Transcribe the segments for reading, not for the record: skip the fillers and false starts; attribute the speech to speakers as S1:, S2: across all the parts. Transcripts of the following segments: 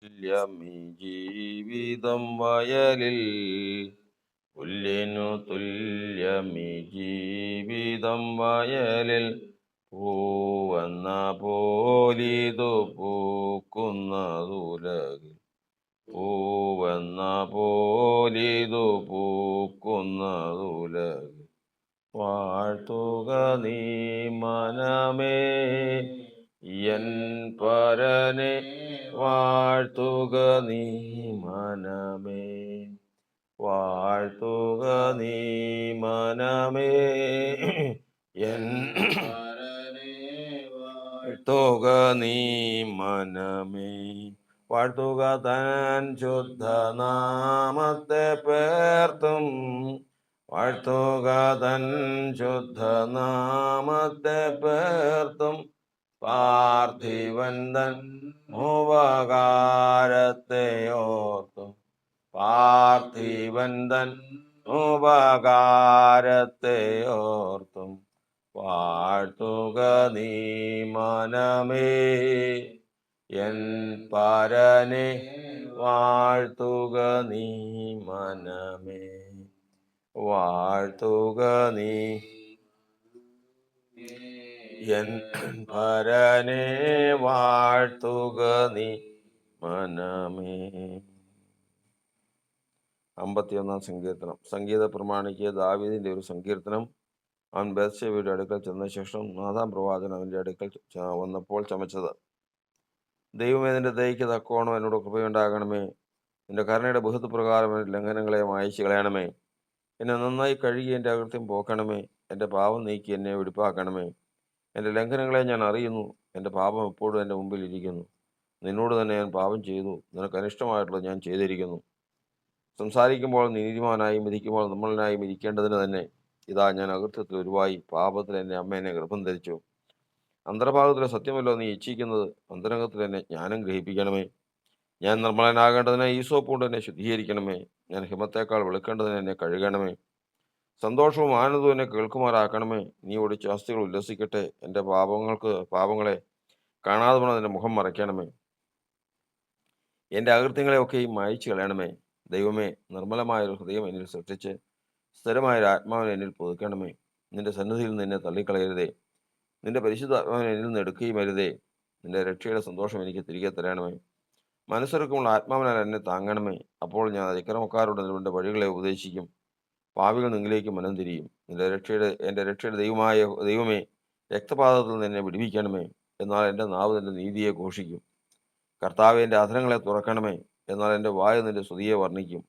S1: തുല്യമീ ജീവിതം വയലിൽ, പുല്ലിനു തുല്യമീ ജീവിതം വയലിൽ. പൂവെന്ന പോലിതു പൂക്കുന്നതുലകിൽ, പൂവെന്ന പോലിതു പൂക്കുന്നതുലകിൽ. വാഴ്ത്തുക നീ മനമേ എൻ പരനെ, വാഴ്ത്തുക നീ മനമേ, വാഴ്ത്തുക നീ മനമേ എൻ പരനെ, വാഴ്ത്തുക നീ മനമേ. വാഴ്ത്തുക തൻ ശുദ്ധനാമത്തെ പേർത്തും, വാഴ്ത്തുക തൻ ശുദ്ധനാമത്തെ പേർത്തും. പാർത്ഥിവൻ തൻ ഉപകാരത്തെ ഓർത്തും, പാർത്ഥിവൻ തൻ ഉപകാരത്തെ ഓർത്തും. വാഴ്ത്തുക നീ മനമേ എൻ പരനെ, വാഴ്ത്തുക നീ മനമേ, വാഴ്ത്തുക നീ എൻ പരനെ, വാഴ്ത്തുക നീ മനമേ. 51 സങ്കീർത്തനം. സംഗീത പ്രമാണിക്ക് ദാവീദിന്റെ ഒരു സങ്കീർത്തനം. അവൻ ബത്ശേബയുടെ അടുക്കൽ ചെന്ന ശേഷം നാഥാൻ പ്രവാചകൻ അവന്റെ അടുക്കൽ വന്നപ്പോൾ ചമച്ചത്. ദൈവമേ, നിന്റെ ദയയ്ക്ക് തക്കോണം എന്നോട് കൃപയുണ്ടാകണമേ. നിന്റെ കരുണയുടെ ബഹുത്വപ്രകാരം എൻ്റെ ലംഘനങ്ങളെ മായിച്ചു കളയണമേ. എന്നെ നന്നായി കഴുകി എൻ്റെ അകൃത്യം പോക്കണമേ. എൻ്റെ പാപം നീക്കി എന്നെ വെടിപ്പാക്കണമേ. എൻ്റെ ലംഘനങ്ങളെ ഞാൻ അറിയുന്നു, എൻ്റെ പാപം എപ്പോഴും എൻ്റെ മുമ്പിൽ ഇരിക്കുന്നു. നിന്നോട് തന്നെ ഞാൻ പാപം ചെയ്തു, നിനക്ക് അനിഷ്ടമായിട്ടുള്ളത് ഞാൻ ചെയ്തിരിക്കുന്നു. സംസാരിക്കുമ്പോൾ നീതിമാനായും വിധിക്കുമ്പോൾ നിർമ്മലനായും ഇരിക്കേണ്ടതിന് തന്നെ ഇതാ ഞാൻ അകൃത്യത്തിൽ ഉരുവായി, പാപത്തിൽ എൻ്റെ അമ്മേനെ ഗർഭം ധരിച്ചു. അന്തർഭാഗത്തിലെ സത്യമല്ലോ നീ ഇച്ഛിക്കുന്നത്, അന്തരംഗത്തിൽ എന്നെ ജ്ഞാനം ഗ്രഹിപ്പിക്കണമേ. ഞാൻ നിർമ്മലനാകേണ്ടതിന് ഈസോപ്പ് കൊണ്ട് എന്നെ ശുദ്ധീകരിക്കണമേ. ഞാൻ ഹിമത്തേക്കാൾ വെളുക്കേണ്ടതിന് എന്നെ കഴുകണമേ. സന്തോഷവും ആനന്ദവും എന്നെ കേൾക്കുമാറാക്കണമേ. നീ ഒടിച്ച അസ്ഥികൾ ഉല്ലസിക്കട്ടെ. എൻ്റെ പാപങ്ങളെ കാണാതെ വണ്ണം എൻ്റെ മുഖം മറയ്ക്കണമേ. എൻ്റെ അകൃത്യങ്ങളെ ഒക്കെയും മായിച്ചു കളയണമേ. ദൈവമേ, നിർമ്മലമായൊരു ഹൃദയം എന്നിൽ സൃഷ്ടിച്ച് സ്ഥിരമായൊരു ആത്മാവിനെ എന്നിൽ പുതുക്കണമേ. നിന്റെ സന്നിധിയിൽ നിന്ന് എന്നെ തള്ളിക്കളയരുതേ. നിന്റെ പരിശുദ്ധ ആത്മാവിനെ എന്നിൽ നിന്ന് എടുക്കുകയും അരുതേ. നിന്റെ രക്ഷയുടെ സന്തോഷം എനിക്ക് തിരികെ തരണമേ. മനസ്സൊരുക്കമുള്ള ആത്മാവിനാൽ എന്നെ താങ്ങണമേ. അപ്പോൾ ഞാൻ അതിക്രമക്കാരോട് നിന്റെ വഴികളെ ഉപദേശിക്കും. പാപികൾ നിങ്ങളിലേക്ക് മനം തിരിയും. എൻ്റെ രക്ഷയുടെ ദൈവമേ, രക്തപാതത്തിൽ നിന്ന് എന്നെ വിടുവിക്കണമേ. എന്നാൽ എൻ്റെ നാവ് നിന്റെ നീതിയെ ഘോഷിക്കും. കർത്താവേ, എൻ്റെ അധരങ്ങളെ തുറക്കണമേ. എന്നാൽ എൻ്റെ വായ് നിന്റെ സ്തുതിയെ വർണ്ണിക്കും.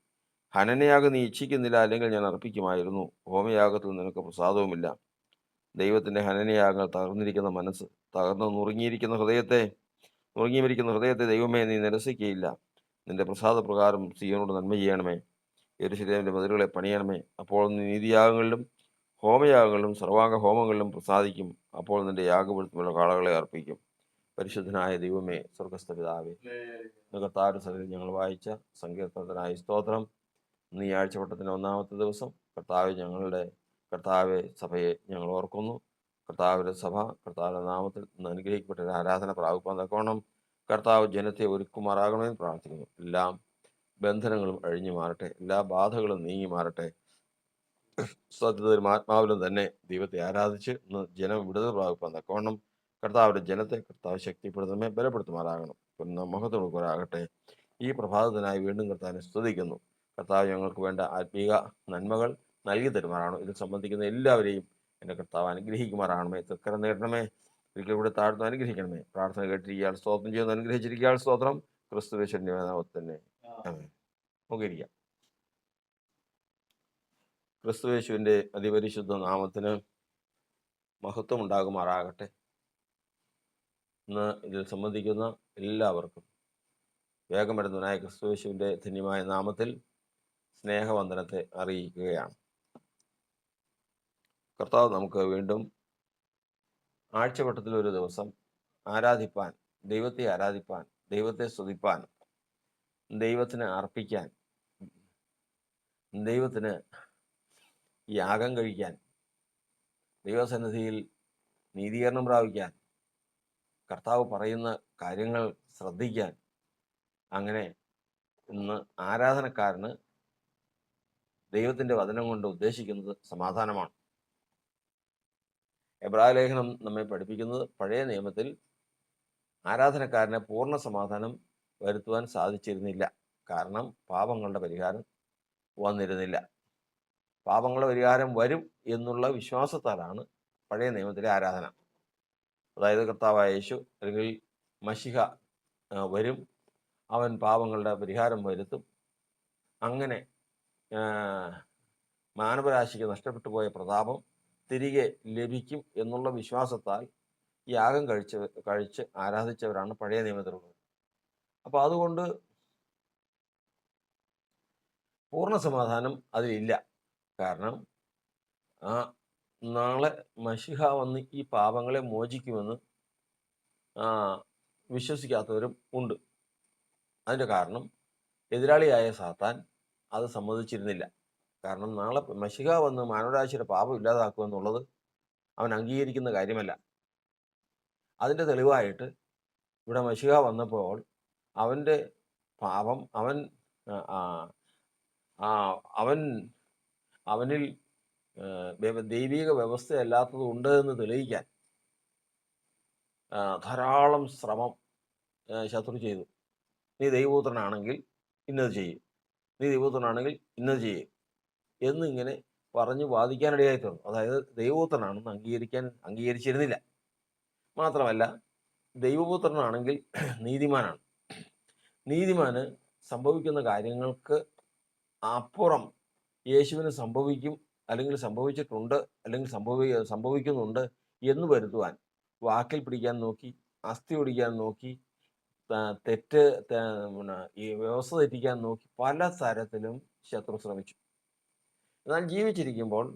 S1: ഹനനയാഗം നീ ഇച്ഛിക്കുന്നില്ല, അല്ലെങ്കിൽ ഞാൻ അർപ്പിക്കുമായിരുന്നു. ഹോമയാഗത്തിൽ നിനക്ക് പ്രസാദവുമില്ല. ദൈവത്തിൻ്റെ ഹനനയാഗങ്ങൾ തകർന്നിരിക്കുന്ന മനസ്സ്, നുറുങ്ങിയിരിക്കുന്ന ഹൃദയത്തെ ദൈവമേ നീ നിരസിക്കുകയില്ല. നിന്റെ പ്രസാദപ്രകാരം സീയോനോട് നന്മ ചെയ്യണമേ. യെരൂശലേമിന്റെ മതിലുകളെ പണിയണമേ. അപ്പോൾ നീ നീതിയാഗങ്ങളിലും ഹോമയാഗങ്ങളിലും സർവാംഗ ഹോമങ്ങളിലും പ്രസാദിക്കും. അപ്പോൾ നിന്റെ യാഗപീഠത്തിലുള്ള കാളകളെ അർപ്പിക്കും. പരിശുദ്ധനായ ദൈവമേ, സ്വർഗസ്ഥ പിതാവേ, കർത്താവിന്റെ സന്നിധിയിൽ ഞങ്ങൾ വായിച്ച സങ്കീർത്തനത്തിനായി സ്തോത്രം. ഇന്ന് ഈ ആഴ്ചവട്ടത്തിൻ്റെ 1-ാമത്തെ ദിവസം കർത്താവെ സഭയെ ഞങ്ങൾ ഓർക്കുന്നു. കർത്താവിൻ്റെ സഭ കർത്താവിൻ്റെ നാമത്തിൽ ഇന്ന് അനുഗ്രഹിക്കപ്പെട്ട ഒരു ആരാധന പ്രാപിപ്പാൻ തക്കവണ്ണം കർത്താവ് ജനത്തെ ഒരുക്കുമാറാകണമെന്ന് പ്രാർത്ഥിക്കുന്നു. എല്ലാം ബന്ധനങ്ങളും അഴിഞ്ഞു മാറട്ടെ. എല്ലാ ബാധകളും നീങ്ങി മാറട്ടെ. സത്യത്തിലും ആത്മാവിലും തന്നെ ദൈവത്തെ ആരാധിച്ച് ഇന്ന് ജനം വിടുതൽ പ്രാപിപ്പാൻ തക്കവണ്ണം കർത്താവിൻ്റെ ജനത്തെ കർത്താവ് ശക്തിപ്പെടുത്തുന്നമേ ബലപ്പെടുത്തുമാറാകണം. ഇന്ന് മഹത്വമുള്ളവരാകട്ടെ. ഈ പ്രഭാതത്തിനായി വീണ്ടും കർത്താവിനെ സ്തുതിക്കുന്നു. കർത്താവ് ഞങ്ങൾക്ക് വേണ്ട ആത്മീക നന്മകൾ നൽകി തരുമാറാകണം. ഇതിൽ സംബന്ധിക്കുന്ന എല്ലാവരെയും എൻ്റെ കർത്താവ് അനുഗ്രഹിക്കുമാറാകണമേ. തൃക്കരം നേടണമേ. ഒരിക്കൽ കൂടെ താഴ്ന്നു അനുഗ്രഹിക്കണമേ. പ്രാർത്ഥന കേട്ടിരിക്കാൻ സ്തോത്രം ചെയ്യുന്ന അനുഗ്രഹിച്ചിരിക്കാൻ സ്തോത്രം. ക്രിസ്തുവേശ്വരൻ്റെ നാമത്തിൽ തന്നെ നമുക്ക് ഇരിക്കാം. ക്രിസ്തുവേശുവിൻ്റെ അതിപരിശുദ്ധ നാമത്തിന് മഹത്വം ഉണ്ടാകുമാറാകട്ടെ. ഇന്ന് ഇതിൽ സംബന്ധിക്കുന്ന എല്ലാവർക്കും വേഗം വരുന്നവനായ ക്രിസ്തുവേശുവിൻ്റെ ധന്യമായ നാമത്തിൽ സ്നേഹവന്ദനത്തെ അറിയിക്കുകയാണ്. കർത്താവ് നമുക്ക് വീണ്ടും ആഴ്ചവട്ടത്തിൽ ഒരു ദിവസം ആരാധിപ്പാൻ, ദൈവത്തെ ആരാധിപ്പാൻ, ദൈവത്തെ സ്തുതിപ്പാൻ, ദൈവത്തിന് അർപ്പിക്കാൻ, ദൈവത്തിന് യാഗം കഴിക്കാൻ, ദൈവസന്നിധിയിൽ നീതീകരണം പ്രാപിക്കാൻ, കർത്താവ് പറയുന്ന കാര്യങ്ങൾ ശ്രദ്ധിക്കാൻ അങ്ങനെ ഇന്ന് ആരാധനക്കാരന് ദൈവത്തിൻ്റെ വചനം കൊണ്ട് ഉദ്ദേശിക്കുന്നത് സമാധാനമാണ്. എബ്രായ ലേഖനം നമ്മെ പഠിപ്പിക്കുന്നത് പഴയ നിയമത്തിൽ ആരാധനക്കാരന് പൂർണ്ണ സമാധാനം വരുത്തുവാൻ സാധിച്ചിരുന്നില്ല. കാരണം പാപങ്ങളുടെ പരിഹാരം വന്നിരുന്നില്ല. പാപങ്ങളുടെ പരിഹാരം വരും എന്നുള്ള വിശ്വാസത്താലാണ് പഴയ നിയമത്തിലെ ആരാധന. അതായത് കർത്താവായ യേശു അല്ലെങ്കിൽ മശിഹ വരും, അവൻ പാപങ്ങളുടെ പരിഹാരം വരുത്തും, അങ്ങനെ മാനവരാശിക്ക് നഷ്ടപ്പെട്ടു പോയ പ്രതാപം തിരികെ ലഭിക്കും എന്നുള്ള വിശ്വാസത്താൽ യാഗം കഴിച്ച് ആരാധിച്ചവരാണ് പഴയ നിയമത്തിലുള്ളത്. അപ്പോൾ അതുകൊണ്ട് പൂർണ്ണ സമാധാനം അതിലില്ല. കാരണം നാളെ മശിഹ വന്ന് ഈ പാപങ്ങളെ മോചിക്കുമെന്ന് വിശ്വസിക്കാത്തവരും ഉണ്ട്. അതിൻ്റെ കാരണം എതിരാളിയായ സാത്താൻ അത് സമ്മതിച്ചിരുന്നില്ല. കാരണം നാളെ മശിഹ വന്ന് മാനവരാശിയുടെ പാപം ഇല്ലാതാക്കുമെന്നുള്ളത് അവൻ അംഗീകരിക്കുന്ന കാര്യമല്ല. അതിൻ്റെ തെളിവായിട്ട് ഇവിടെ മശിഹ വന്നപ്പോൾ അവൻ്റെ പാപം അവനിൽ ദൈവിക വ്യവസ്ഥയല്ലാത്തത് ഉണ്ട് എന്ന് തെളിയിക്കാൻ ധാരാളം ശ്രമം ശത്രു ചെയ്തു. നീ ദൈവപുത്രനാണെങ്കിൽ ഇന്നത് ചെയ്യും, നീ ദൈവപുത്രനാണെങ്കിൽ ഇന്നത് ചെയ്യും എന്നിങ്ങനെ പറഞ്ഞ് വാദിക്കാനിടയായി തീർന്നു. അതായത് ദൈവപുത്രനാണെന്ന് അംഗീകരിച്ചിരുന്നില്ല. മാത്രമല്ല ദൈവപുത്രനാണെങ്കിൽ നീതിമാനാണ്. നീതിമാന് സംഭവിക്കുന്ന കാര്യങ്ങൾക്ക് അപ്പുറം യേശുവിന് സംഭവിക്കും, അല്ലെങ്കിൽ സംഭവിച്ചിട്ടുണ്ട്, അല്ലെങ്കിൽ സംഭവിക്കുന്നുണ്ട് എന്ന് വരുത്തുവാൻ വാക്കിൽ പിടിക്കാൻ നോക്കി, അസ്ഥി ഒടിക്കാൻ നോക്കി, ഈ വ്യവസ്ഥ തെറ്റിക്കാൻ നോക്കി, പല തരത്തിലും ശത്രു ശ്രമിച്ചു. എന്നാൽ ജീവിച്ചിരിക്കുമ്പോൾ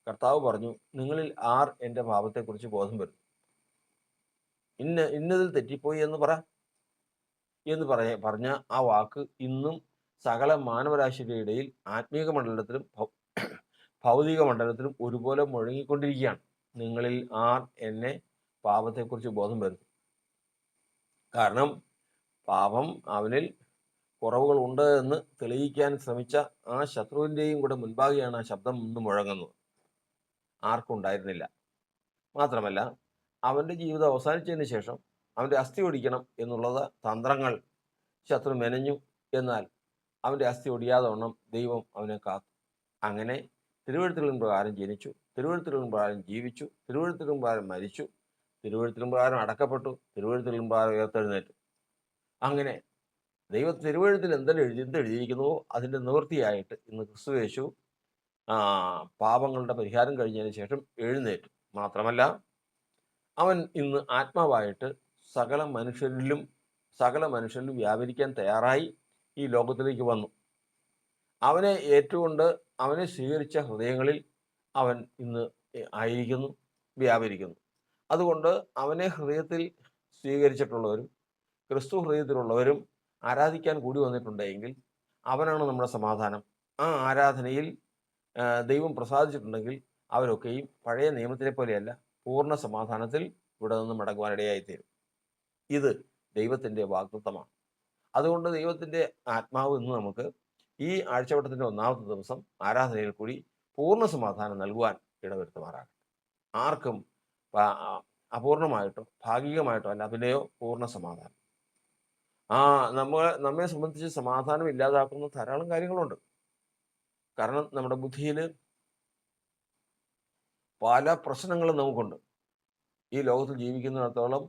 S1: കർത്താവ് പറഞ്ഞു, നിങ്ങളിൽ ആർ എൻ്റെ പാപത്തെക്കുറിച്ച് ബോധം വരും, ഇന്നതിൽ തെറ്റിപ്പോയി എന്ന് പറഞ്ഞ ആ വാക്ക് ഇന്നും സകല മാനവരാശിയുടെ ഇടയിൽ ആത്മീക മണ്ഡലത്തിലും ഭൗതിക മണ്ഡലത്തിലും ഒരുപോലെ മുഴങ്ങിക്കൊണ്ടിരിക്കുകയാണ്. നിങ്ങളിൽ ആർ എന്നെ പാപത്തെക്കുറിച്ച് ബോധം വരുത്തും. കാരണം പാപം അവനിൽ കുറവുകൾ ഉണ്ട് എന്ന് തെളിയിക്കാൻ ശ്രമിച്ച ആ ശത്രുവിൻ്റെയും കൂടെ മുൻപാകെയാണ് ആ ശബ്ദം ഇന്ന് മുഴങ്ങുന്നത്. ആർക്കും ഉണ്ടായിരുന്നില്ല. മാത്രമല്ല അവൻ്റെ ജീവിതം അവസാനിച്ചതിന് ശേഷം അവൻ്റെ അസ്ഥി ഒടിക്കണം എന്നുള്ളത് തന്ത്രങ്ങൾ ശത്രു മെനഞ്ഞു. എന്നാൽ അവൻ്റെ അസ്ഥി ഒടിയാതെ വണ്ണം ദൈവം അവനെ കാത്തു. അങ്ങനെ തിരുവെഴുത്തുകളിൻ പ്രകാരം ജനിച്ചു, തിരുവെഴുത്തുകളിൻ പ്രകാരം ജീവിച്ചു, തിരുവെഴുത്തുകളിൻ പ്രകാരം മരിച്ചു, തിരുവെഴുത്തുകളിൻ പ്രകാരം അടക്കപ്പെട്ടു, തിരുവെഴുത്തുകളിൻ പ്രകാരം ഉയർത്തെഴുന്നേറ്റു. അങ്ങനെ തിരുവെഴുത്തിൽ എന്തെഴുതിയിരിക്കുന്നുവോ അതിൻ്റെ നിവൃത്തിയായിട്ട് ഇന്ന് ക്രിസ്തുയേശു പാപങ്ങളുടെ പരിഹാരം കഴിഞ്ഞതിന് ശേഷം എഴുന്നേറ്റു. മാത്രമല്ല അവൻ ഇന്ന് ആത്മാവായിട്ട് സകല മനുഷ്യരിലും വ്യാപരിക്കാൻ തയ്യാറായി ഈ ലോകത്തിലേക്ക് വന്നു. അവനെ ഏറ്റുകൊണ്ട് അവനെ സ്വീകരിച്ച ഹൃദയങ്ങളിൽ അവൻ ഇന്ന് ആയിരിക്കുന്നു, വ്യാപരിക്കുന്നു. അതുകൊണ്ട് അവനെ ഹൃദയത്തിൽ സ്വീകരിച്ചിട്ടുള്ളവരും ക്രിസ്തു ഹൃദയത്തിലുള്ളവരും ആരാധിക്കാൻ കൂടി വന്നിട്ടുണ്ടെങ്കിൽ അവനാണ് നമ്മുടെ സമാധാനം. ആ ആരാധനയിൽ ദൈവം പ്രസാദിച്ചിട്ടുണ്ടെങ്കിൽ അവരൊക്കെയും പഴയ നിയമത്തിലെ പോലെയല്ല, പൂർണ്ണ സമാധാനത്തിൽ ഇവിടെ നിന്ന് മടങ്ങുവാനിടയായിത്തീരും. ഇത് ദൈവത്തിൻ്റെ വാഗ്ദത്തമാണ്. അതുകൊണ്ട് ദൈവത്തിൻ്റെ ആത്മാവ് ഇന്ന് നമുക്ക് ഈ ആഴ്ചവട്ടത്തിൻ്റെ 1-ാമത്തെ ദിവസം ആരാധനയിൽ കൂടി പൂർണ്ണ സമാധാനം നൽകുവാൻ ഇടവരുത്തുമാറാകട്ടെ. ആർക്കും അപൂർണമായിട്ടോ ഭാഗികമായിട്ടോ അല്ല, പിന്നെയോ പൂർണ്ണ സമാധാനം. നമ്മെ സംബന്ധിച്ച് സമാധാനം ഇല്ലാതാക്കുന്ന ധാരാളം കാര്യങ്ങളുണ്ട്. കാരണം നമ്മുടെ ബുദ്ധിയിൽ പല പ്രശ്നങ്ങളും നമുക്കുണ്ട്. ഈ ലോകത്തിൽ ജീവിക്കുന്നിടത്തോളം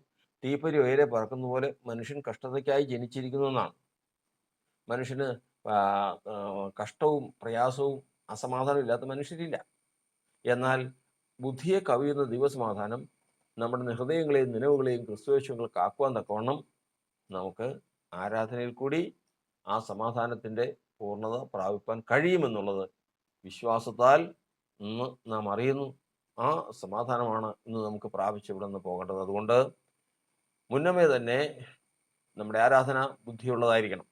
S1: തീപ്പൊരി ഉയരെ പറക്കുന്ന പോലെ മനുഷ്യൻ കഷ്ടതയ്ക്കായി ജനിച്ചിരിക്കുന്നു എന്നാണ്. മനുഷ്യന് കഷ്ടവും പ്രയാസവും അസമാധാനവും ഇല്ലാത്ത മനുഷ്യരില്ല. എന്നാൽ ബുദ്ധിയെ കവിയുന്ന ദൈവസമാധാനം നമ്മുടെ ഹൃദയങ്ങളെയും നിലവുകളെയും ക്രിസ്തുയേശുവിൽ കാക്കുവാൻ തക്കവണ്ണം നമുക്ക് ആരാധനയിൽ കൂടി ആ സമാധാനത്തിൻ്റെ പൂർണ്ണത പ്രാപിപ്പാൻ കഴിയുമെന്നുള്ളത് വിശ്വാസത്താൽ ഇന്ന് നാം അറിയുന്നു. ആ സമാധാനമാണ് ഇന്ന് നമുക്ക് പ്രാപിച്ച് ഇവിടെ നിന്ന് പോകേണ്ടത്. അതുകൊണ്ട് മുന്നമേ തന്നെ നമ്മുടെ ആരാധന ബുദ്ധിയുള്ളതായിരിക്കണം.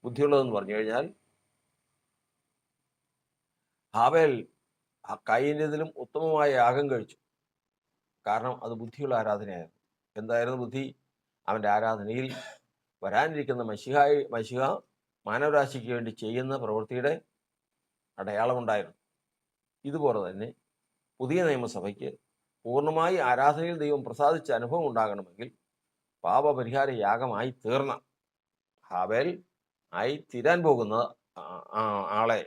S1: ബുദ്ധിയുള്ളതെന്ന് പറഞ്ഞു കഴിഞ്ഞാൽ ഹാബേൽ കയീന്റേതിലും ഉത്തമമായ യാഗം കഴിച്ചു. കാരണം അത് ബുദ്ധിയുള്ള ആരാധനയായിരുന്നു. എന്തായിരുന്നു ബുദ്ധി? അവൻ്റെ ആരാധനയിൽ വരാനിരിക്കുന്ന മശിഹ മാനവരാശിക്ക് വേണ്ടി ചെയ്യുന്ന പ്രവൃത്തിയുടെ അടയാളമുണ്ടായിരുന്നു. ഇതുപോലെ തന്നെ പുതിയ നിയമസഭയ്ക്ക് പൂർണ്ണമായി ആരാധനയിൽ ദൈവം പ്രസാദിച്ച അനുഭവം ഉണ്ടാകണമെങ്കിൽ പാപപരിഹാര യാഗമായി തീർന്ന ഹാബേൽ ആയി തീരാൻ പോകുന്ന ആളെ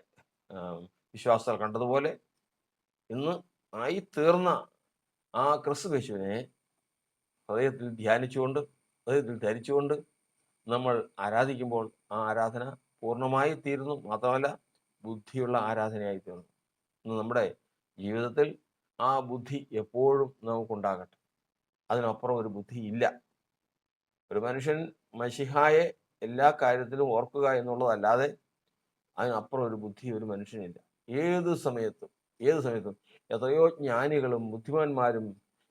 S1: വിശ്വാസത്താൽ കണ്ടതുപോലെ ഇന്ന് ആയി തീർന്ന ആ ക്രിസ്തുയേശുവിനെ ഹൃദയത്തിൽ ധരിച്ചുകൊണ്ട് നമ്മൾ ആരാധിക്കുമ്പോൾ ആ ആരാധന പൂർണ്ണമായി തീരുന്നു. മാത്രമല്ല ബുദ്ധിയുള്ള ആരാധനയായി തീർന്നു. ഇന്ന് നമ്മുടെ ജീവിതത്തിൽ ആ ബുദ്ധി എപ്പോഴും നമുക്കുണ്ടാകട്ടെ. അതിനപ്പുറം ഒരു ബുദ്ധി ഇല്ല. ഒരു മനുഷ്യൻ മശിഹായെ എല്ലാ കാര്യത്തിലും ഓർക്കുക എന്നുള്ളതല്ലാതെ അതിനപ്പുറം ഒരു ബുദ്ധി ഒരു മനുഷ്യനില്ല. ഏത് സമയത്തും എത്രയോ ജ്ഞാനികളും ബുദ്ധിമാന്മാരും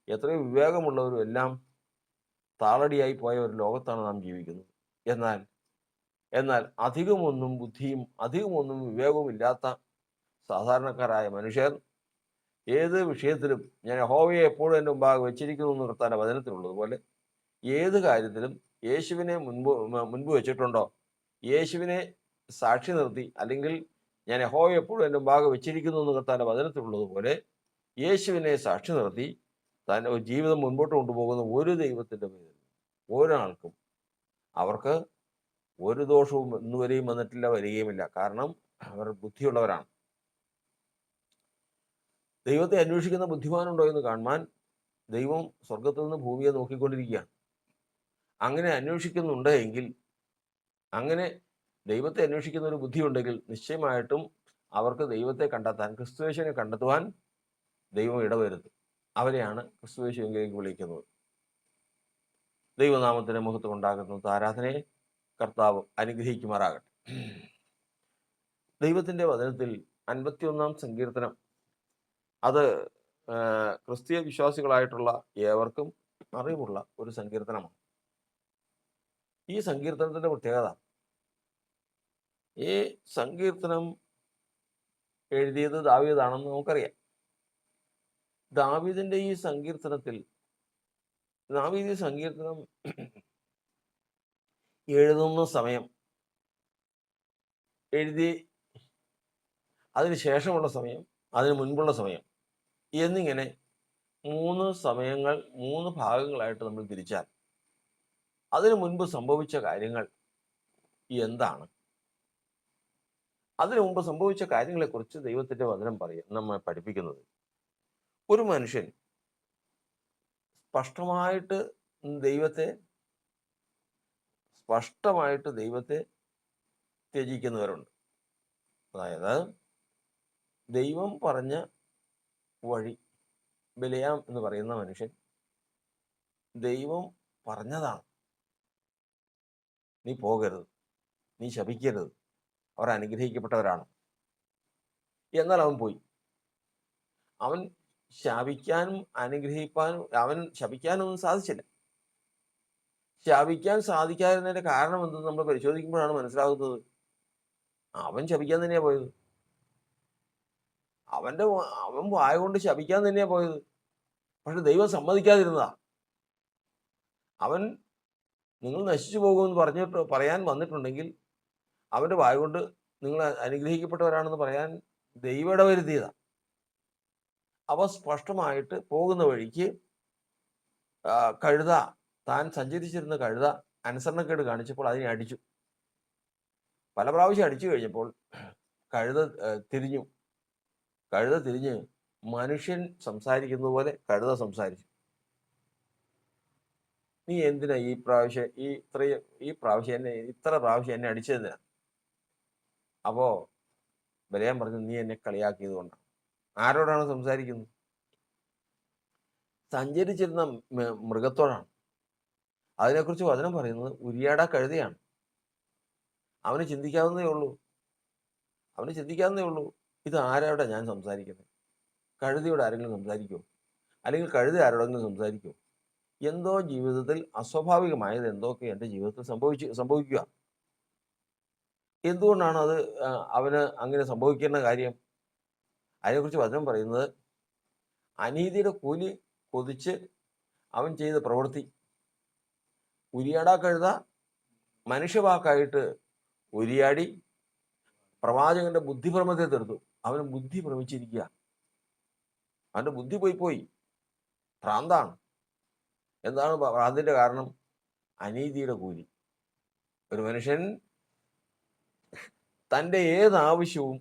S1: എത്രയോ വിവേകമുള്ളവരും എല്ലാം താളടിയായി പോയ ഒരു ലോകത്താണ് നാം ജീവിക്കുന്നത്. എന്നാൽ അധികമൊന്നും ബുദ്ധിയും അധികമൊന്നും വിവേകവും ഇല്ലാത്ത സാധാരണക്കാരായ മനുഷ്യർ ഏത് വിഷയത്തിലും ഞാൻ യഹോവയെ എപ്പോഴും എൻ്റെ മുമ്പാകെ വെച്ചിരിക്കുന്നു എന്ന് കർത്താവിൻ്റെ വചനത്തിലുള്ളതുപോലെ ഏത് കാര്യത്തിലും യേശുവിനെ മുൻപ് വെച്ചിട്ടുണ്ടോ, യേശുവിനെ സാക്ഷി നിർത്തി, അല്ലെങ്കിൽ ഞാൻ യഹോവയെ എപ്പോഴും എൻ്റെ മുമ്പാകെ വെച്ചിരിക്കുന്നു എന്ന് കർത്താവിൻ്റെ വചനത്തിലുള്ളതുപോലെ യേശുവിനെ സാക്ഷി നിർത്തി തൻ്റെ ജീവിതം മുൻപോട്ട് കൊണ്ടുപോകുന്ന ഒരു ദൈവത്തിൻ്റെ പേരിൽ ഒരാൾക്കും അവർക്ക് ഒരു ദോഷവും ഇന്നുവരെയും വന്നിട്ടില്ല, വരികയുമില്ല. കാരണം അവർ ബുദ്ധിയുള്ളവരാണ്. ദൈവത്തെ അന്വേഷിക്കുന്ന ബുദ്ധിമാനുണ്ടോ എന്ന് കാണുവാൻ ദൈവം സ്വർഗത്തിൽ നിന്ന് ഭൂമിയെ നോക്കിക്കൊണ്ടിരിക്കുകയാണ്. അങ്ങനെ അന്വേഷിക്കുന്നുണ്ട് എങ്കിൽ, അങ്ങനെ ദൈവത്തെ അന്വേഷിക്കുന്ന ഒരു ബുദ്ധിയുണ്ടെങ്കിൽ നിശ്ചയമായിട്ടും അവർക്ക് ദൈവത്തെ കണ്ടെത്താൻ, ക്രിസ്തുയേശുവിനെ കണ്ടെത്തുവാൻ ദൈവം ഇടവരുത്തും. അവരെയാണ് ക്രിസ്തുയേശുവിലേക്ക് വിളിക്കുന്നത്. ദൈവനാമത്തിന് മഹത്വം ഉണ്ടാകുന്ന ആരാധനയെ കർത്താവ് അനുഗ്രഹിക്കുമാറാകട്ടെ. ദൈവത്തിൻ്റെ വചനത്തിൽ 51-ാം സങ്കീർത്തനം, അത് ക്രിസ്തീയ വിശ്വാസികളായിട്ടുള്ള ഏവർക്കും അറിവുള്ള ഒരു സങ്കീർത്തനമാണ്. ഈ സങ്കീർത്തനത്തിൻ്റെ പ്രത്യേകത, ഈ സങ്കീർത്തനം എഴുതിയത് ദാവീദാണെന്ന് നമുക്കറിയാം. ദാവീദിൻ്റെ ഈ സങ്കീർത്തനം എഴുതുന്ന സമയം, എഴുതി അതിന് ശേഷമുള്ള സമയം, അതിന് മുൻപുള്ള സമയം എന്നിങ്ങനെ 3 സമയങ്ങൾ 3 ഭാഗങ്ങളായിട്ട് നമ്മൾ തിരിച്ചാൽ അതിനു മുൻപ് സംഭവിച്ച കാര്യങ്ങൾ എന്താണ്? അതിനു മുമ്പ് സംഭവിച്ച കാര്യങ്ങളെക്കുറിച്ച് ദൈവത്തിൻ്റെ വചനം നമ്മെ പഠിപ്പിക്കുന്നത്, ഒരു മനുഷ്യൻ സ്പഷ്ടമായിട്ട് ദൈവത്തെ ത്യജിക്കുന്നവരുണ്ട്. അതായത് ദൈവം പറഞ്ഞ വഴി, ബിലെയാം എന്ന് പറയുന്ന മനുഷ്യൻ ദൈവം പറഞ്ഞതാണ്, നീ പോകരുത്, നീ ശപിക്കരുത്, അവർ അനുഗ്രഹിക്കപ്പെട്ടവരാണ്. എന്നാൽ അവൻ പോയി. അവൻ ശപിക്കാനും അവൻ ശപിക്കാനൊന്നും സാധിച്ചില്ല. ശപിക്കാൻ സാധിക്കാതിരുന്നതിൻ്റെ കാരണം എന്തെന്ന് നമ്മൾ പരിശോധിക്കുമ്പോഴാണ് മനസ്സിലാകുന്നത്, അവൻ ശപിക്കാൻ തന്നെയാണ് പോയത്. അവൻ വായ കൊണ്ട് ശപിക്കാൻ തന്നെയാണ് പോയത്. പക്ഷെ ദൈവം സമ്മതിക്കാതിരുന്നതാ. അവൻ നിങ്ങൾ നശിച്ചു പോകുമെന്ന് പറയാൻ വന്നിട്ടുണ്ടെങ്കിൽ അവൻ്റെ വായ കൊണ്ട് നിങ്ങൾ അനുഗ്രഹിക്കപ്പെട്ടവരാണെന്ന് പറയാൻ ദൈവം ഇടവരുത്തിയതാണ്. അവ സ്പഷ്ടമായിട്ട് പോകുന്ന വഴിക്ക് കഴുത, താൻ സഞ്ചരിച്ചിരുന്ന കഴുത അനുസരണക്കേട് കാണിച്ചപ്പോൾ അതിനെ അടിച്ചു. പല പ്രാവശ്യം അടിച്ചു കഴിഞ്ഞപ്പോൾ കഴുത തിരിഞ്ഞ് മനുഷ്യൻ സംസാരിക്കുന്നത് പോലെ കഴുത സംസാരിച്ചു. നീ എന്തിനാ ഇത്ര പ്രാവശ്യം എന്നെ അടിച്ചതെന്തിനാ? അപ്പോ ബിലെയാം പറഞ്ഞു, നീ എന്നെ കളിയാക്കിയത് കൊണ്ടാണ്. ആരോടാണ് സംസാരിക്കുന്നത്? സഞ്ചരിച്ചിരുന്ന മൃഗത്തോടാണ്. അതിനെക്കുറിച്ച് വചനം പറയുന്നത് ഉരിയാട കഴുതയാണ്. അവന് ചിന്തിക്കാവുന്നതേ ഉള്ളൂ, ഇത് ആരോടാ ഞാൻ സംസാരിക്കുന്നത്? കഴുതയോട് ആരെങ്കിലും സംസാരിക്കുമോ? അല്ലെങ്കിൽ കഴുത ആരോടെങ്കിലും സംസാരിക്കുമോ? എന്തോ ജീവിതത്തിൽ അസ്വാഭാവികമായത് എന്തൊക്കെ എൻ്റെ ജീവിതത്തിൽ സംഭവിക്കുക. എന്തുകൊണ്ടാണ് അത് അവന് അങ്ങനെ സംഭവിക്കേണ്ട കാര്യം? അതിനെക്കുറിച്ച് വചനം പറയുന്നത്, അനീതിയുടെ കൂലി കൊതിച്ച് അവൻ ചെയ്ത പ്രവൃത്തി. ഉരിയാടാ കഴുത മനുഷ്യവാക്കായിട്ട് ഉരിയാടി പ്രവാചകന്റെ ബുദ്ധിഭ്രമത്തെ തീർത്തു. അവന് ബുദ്ധി ഭ്രമിച്ചിരിക്കുക, അവന്റെ ബുദ്ധി പോയി ഭ്രാന്താണ്. എന്താണ് ഭ്രാന്തിന്റെ കാരണം? അനീതിയുടെ കൂലി. ഒരു മനുഷ്യൻ തൻ്റെ ഏതാവശ്യവും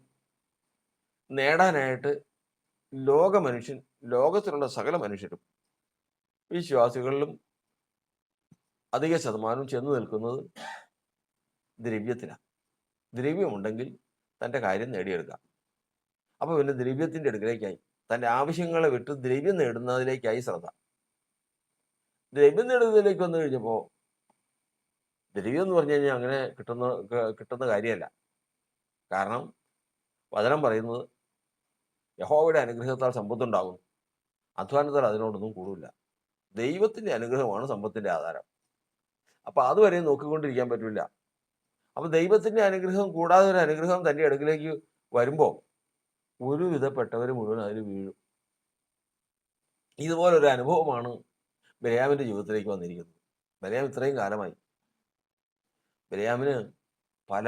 S1: നേടാനായിട്ട് ലോകത്തിലുള്ള സകല മനുഷ്യരും, വിശ്വാസികളിലും അധിക ശതമാനവും ചെന്ന് നിൽക്കുന്നത് ദ്രവ്യത്തിലാണ്. ദ്രവ്യമുണ്ടെങ്കിൽ തൻ്റെ കാര്യം നേടിയെടുക്കാം. അപ്പോൾ പിന്നെ ദ്രവ്യത്തിൻ്റെ അടുക്കലേക്കായി, തൻ്റെ ആവശ്യങ്ങളെ വിട്ട് ദ്രവ്യം നേടുന്നതിലേക്കായി ശ്രദ്ധ. ദ്രവ്യം നേടുന്നതിലേക്ക് വന്നു കഴിഞ്ഞപ്പോൾ, ദ്രവ്യം എന്ന് പറഞ്ഞു കഴിഞ്ഞാൽ അങ്ങനെ കിട്ടുന്ന കാര്യമല്ല. കാരണം വചനം പറയുന്നത് യഹോവയുടെ അനുഗ്രഹത്താൽ സമ്പത്തുണ്ടാകും, അധ്വാനത്താൽ അതിനോടൊന്നും കൂടില്ല. ദൈവത്തിൻ്റെ അനുഗ്രഹമാണ് സമ്പത്തിൻ്റെ ആധാരം. അപ്പം അതുവരെ നോക്കിക്കൊണ്ടിരിക്കാൻ പറ്റില്ല. അപ്പം ദൈവത്തിൻ്റെ അനുഗ്രഹം കൂടാതെ ഒരു അനുഗ്രഹം തൻ്റെ അടുക്കിലേക്ക് വരുമ്പോൾ ഒരുവിധപ്പെട്ടവർ മുഴുവൻ അതിൽ വീഴും. ഇതുപോലൊരു അനുഭവമാണ് ബിലയാമിൻ്റെ ജീവിതത്തിലേക്ക് വന്നിരിക്കുന്നത്. ബിലയാം ഇത്രയും കാലമായി, ബിലയാമിന് പല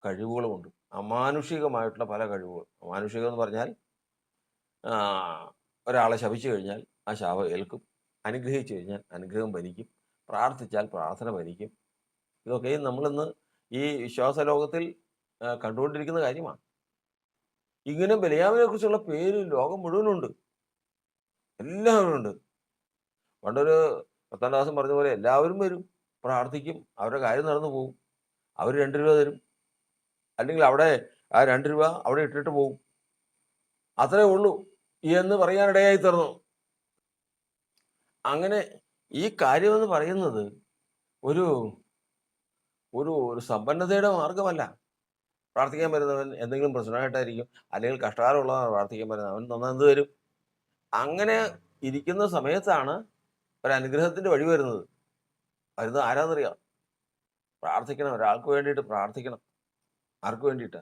S1: കഴിവുകളുമുണ്ട്, അമാനുഷികമായിട്ടുള്ള പല കഴിവുകൾ. അമാനുഷികം എന്ന് പറഞ്ഞാൽ ഒരാളെ ശപിച്ചു കഴിഞ്ഞാൽ ആ ശാപം ഏൽക്കും, അനുഗ്രഹിച്ചു കഴിഞ്ഞാൽ അനുഗ്രഹം ഭരിക്കും, പ്രാർത്ഥിച്ചാൽ പ്രാർത്ഥന ഭരിക്കും. ഇതൊക്കെയും നമ്മളിന്ന് ഈ വിശ്വാസ ലോകത്തിൽ കണ്ടുകൊണ്ടിരിക്കുന്ന കാര്യമാണ്. ഇങ്ങനെ ബിലയാമിനെ കുറിച്ചുള്ള പേര് ലോകം മുഴുവനുണ്ട്, എല്ലാവരും ഉണ്ട്. പണ്ടൊരു പത്താം പറഞ്ഞ പോലെ എല്ലാവരും വരും, പ്രാർത്ഥിക്കും, അവരുടെ കാര്യം നടന്നു പോകും. അവർ 2 രൂപ തരും, അല്ലെങ്കിൽ അവിടെ ആ 2 രൂപ അവിടെ ഇട്ടിട്ട് പോകും. അത്രേ ഉള്ളൂ എന്ന് പറയാനിടയായി തീർന്നു. അങ്ങനെ ഈ കാര്യമെന്ന് പറയുന്നത് ഒരു ഒരു ഒരു സമ്പന്നതയുടെ മാർഗമല്ല. പ്രാർത്ഥിക്കാൻ വരുന്നവൻ എന്തെങ്കിലും പ്രശ്നമായിട്ടായിരിക്കും, അല്ലെങ്കിൽ കഷ്ടകാലമുള്ളതാണ് പ്രാർത്ഥിക്കാൻ വരുന്നത്, അവൻ തന്നെന്ത് തരും? അങ്ങനെ ഇരിക്കുന്ന സമയത്താണ് ഒരു അനുഗ്രഹത്തിൻ്റെ വഴി വരുന്നത് ആരാന്നറിയാം? പ്രാർത്ഥിക്കണം, ഒരാൾക്ക് വേണ്ടിയിട്ട് പ്രാർത്ഥിക്കണം. ആർക്ക് വേണ്ടിയിട്ട്?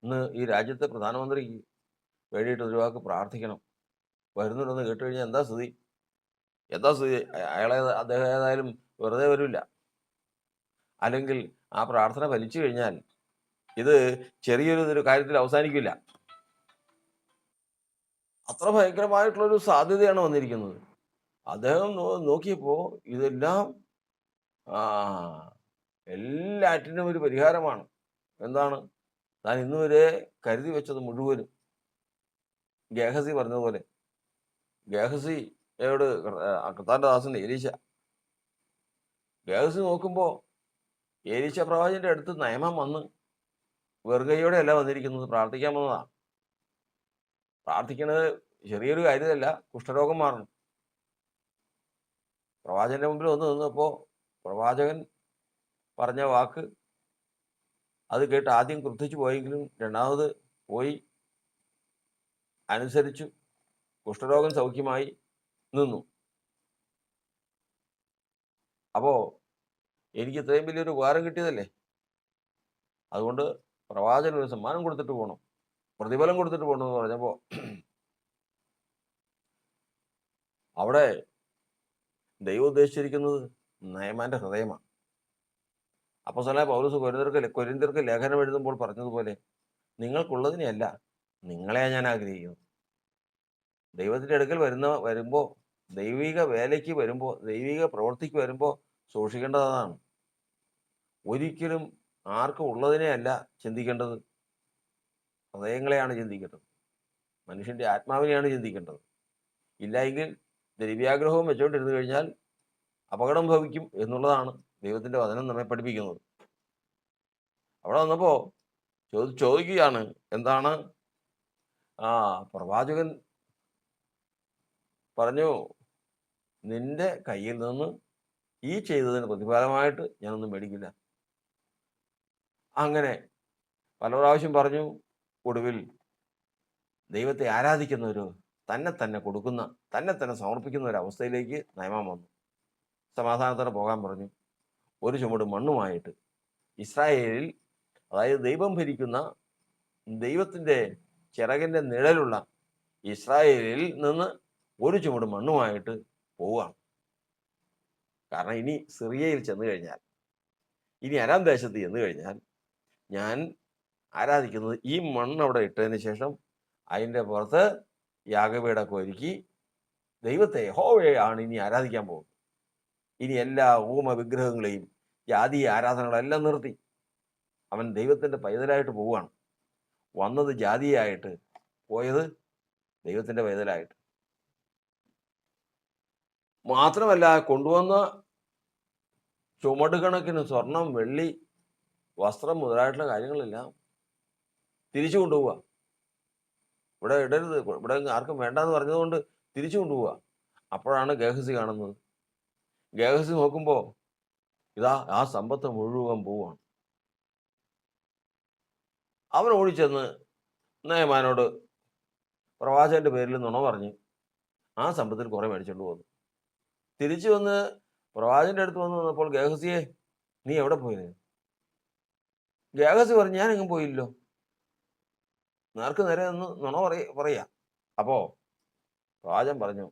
S1: ഇന്ന് ഈ രാജ്യത്തെ പ്രധാനമന്ത്രിക്ക് വേണ്ടിയിട്ട് ഒരു വാക്ക് പ്രാർത്ഥിക്കണം. വരുന്നുണ്ടെന്ന് കേട്ട് കഴിഞ്ഞാൽ എന്താ സ്ഥിതി? അദ്ദേഹം ഏതായാലും വെറുതെ വരില്ല. അല്ലെങ്കിൽ ആ പ്രാർത്ഥന ഫലിച്ചു കഴിഞ്ഞാൽ ഇത് ചെറിയൊരു കാര്യത്തിൽ അവസാനിക്കില്ല. അത്ര ഭയങ്കരമായിട്ടുള്ളൊരു സാധ്യതയാണ് വന്നിരിക്കുന്നത്. അദ്ദേഹം നോക്കിയപ്പോൾ ഇതെല്ലാം എല്ലാറ്റിനും ഒരു പരിഹാരമാണ്. എന്താണ്? താൻ ഇന്നുവരെ കരുതി വെച്ചത് മുഴുവനും. ഗേഹസി പറഞ്ഞതുപോലെ, ഗേഹസിയോട് കർത്താവിൻ്റെ ദാസൻ എലീശ, ഗേഹസി നോക്കുമ്പോൾ എലീശ പ്രവാചകന്റെ അടുത്ത് നയമാൻ വന്ന് വെറുകയോടെ അല്ല വന്നിരിക്കുന്നത്, പ്രാർത്ഥിക്കാൻ വന്നതാണ്. പ്രാർത്ഥിക്കുന്നത് ചെറിയൊരു കാര്യമല്ല, കുഷ്ഠരോഗം മാറണം. പ്രവാചകന്റെ മുമ്പിൽ വന്ന് നിന്നപ്പോൾ പ്രവാചകൻ പറഞ്ഞ വാക്ക് അത് കേട്ട് ആദ്യം ക്രുദ്ധിച്ചു പോയെങ്കിലും രണ്ടാമത് പോയി അനുസരിച്ചു. കുഷ്ഠരോഗം സൗഖ്യമായി നിന്നു. അപ്പോൾ എനിക്ക് ഇത്രയും വലിയൊരു ഉപകാരം കിട്ടിയതല്ലേ, അതുകൊണ്ട് പ്രവാചകൻ ഒരു സമ്മാനം കൊടുത്തിട്ട് പോകണം, പ്രതിഫലം കൊടുത്തിട്ട് പോകണമെന്ന് പറഞ്ഞപ്പോൾ അവിടെ ദൈവം ഉദ്ദേശിച്ചിരിക്കുന്നത് നയമാന്റെ ഹൃദയമാണ്. അപ്പോസ്തലനായ പൗലോസ് കൊരിന്ത്യർക്ക് ലേഖനം എഴുതുമ്പോൾ പറഞ്ഞതുപോലെ, നിങ്ങൾക്കുള്ളതിനെയല്ല നിങ്ങളെയാണ് ഞാൻ ആഗ്രഹിക്കുന്നത്. ദൈവത്തിൻ്റെ അടുക്കൽ വരുമ്പോൾ ദൈവിക വേലയ്ക്ക് വരുമ്പോൾ, ദൈവിക പ്രവൃത്തിക്ക് വരുമ്പോൾ സൂക്ഷിക്കേണ്ടതാണ്. ഒരിക്കലും ആർക്കും ഉള്ളതിനെയല്ല ചിന്തിക്കേണ്ടത്, ഹൃദയങ്ങളെയാണ് ചിന്തിക്കേണ്ടത്, മനുഷ്യൻ്റെ ആത്മാവിനെയാണ് ചിന്തിക്കേണ്ടത്. ഇല്ലെങ്കിൽ ദ്രവ്യാഗ്രഹവും വെച്ചുകൊണ്ടിരുന്നു കഴിഞ്ഞാൽ അപകടം ഭവിക്കും എന്നുള്ളതാണ് ദൈവത്തിൻ്റെ വചനം നമ്മെ പഠിപ്പിക്കുന്നത്. അവിടെ വന്നപ്പോൾ ചോദിക്കുകയാണ്, എന്താണ്? പ്രവാചകൻ പറഞ്ഞു, നിന്റെ കയ്യിൽ നിന്ന് ഈ ചെയ്തതിന് പ്രതിഫലമായിട്ട് ഞാനൊന്നും മേടിക്കില്ല. അങ്ങനെ പല പ്രാവശ്യം പറഞ്ഞു. ഒടുവിൽ ദൈവത്തെ ആരാധിക്കുന്നവരോ തന്നെ കൊടുക്കുന്ന, തന്നെ സമർപ്പിക്കുന്ന ഒരു അവസ്ഥയിലേക്ക് നയമാൻ വന്നു. സമാധാനത്തോടെ പോകാൻ പറഞ്ഞു. ഒരു ചുമട് മണ്ണുമായിട്ട് ഇസ്രായേലിൽ, അതായത് ദൈവം ഭരിക്കുന്ന, ദൈവത്തിൻ്റെ ചിറകിൻ്റെ നിഴലുള്ള ഇസ്രായേലിൽ നിന്ന് ഒരു ചുമട് മണ്ണുമായിട്ട് പോവുകയാണ്. കാരണം ഇനി സിറിയയിൽ ചെന്ന് കഴിഞ്ഞാൽ ഇനി അരാം ദേശത്ത് ചെന്ന് കഴിഞ്ഞാൽ ഞാൻ ആരാധിക്കുന്നത് ഈ മണ്ണ് അവിടെ ഇട്ടതിന് ശേഷം അതിൻ്റെ പുറത്ത് യാഗപീഠമൊക്കെ ഒരുക്കി ദൈവത്തെ യഹോവയാണ് ഇനി ആരാധിക്കാൻ പോകുന്നത്. ഇനി എല്ലാ ഹോമ വിഗ്രഹങ്ങളെയും ജാതീയ ആരാധനകളെല്ലാം നിർത്തി അവൻ ദൈവത്തിൻ്റെ പൈതലായിട്ട് പോവുകയാണ്. വന്നത് ജാതിയായിട്ട്, പോയത് ദൈവത്തിൻ്റെ പൈതലായിട്ട്. മാത്രമല്ല കൊണ്ടുവന്ന ചുമടുകണക്കിന് സ്വർണം, വെള്ളി, വസ്ത്രം മുതലായിട്ടുള്ള കാര്യങ്ങളെല്ലാം തിരിച്ചു കൊണ്ടുപോവുക. ഇവിടെ ഇടരുത്, ഇവിടെ ആർക്കും വേണ്ടാന്ന് പറഞ്ഞതുകൊണ്ട് തിരിച്ചു കൊണ്ടുപോവുക. അപ്പോഴാണ് ഗേഹസി കാണുന്നത്. ഗേഹസി നോക്കുമ്പോൾ ഇതാ ആ സമ്പത്ത് മുഴുവൻ പോവുകയാണ്. അവൻ ഓടിച്ചെന്ന് നയമാനോട് പ്രവാചകന്റെ പേരിൽ നുണ പറഞ്ഞ് ആ സമ്പത്തിൽ കുറെ മേടിച്ചുകൊണ്ട് പോകുന്നു. തിരിച്ചു വന്ന് പ്രവാചകന്റെ അടുത്ത് വന്നപ്പോൾ ഗേഹസിയെ, നീ എവിടെ പോയത്? ഗേഹസി പറഞ്ഞു, ഞാൻ എങ്ങും പോയില്ലോ. നേർക്ക് നേരെ ഒന്ന് നുണ പറയാ. അപ്പോ പ്രവാചകൻ പറഞ്ഞു,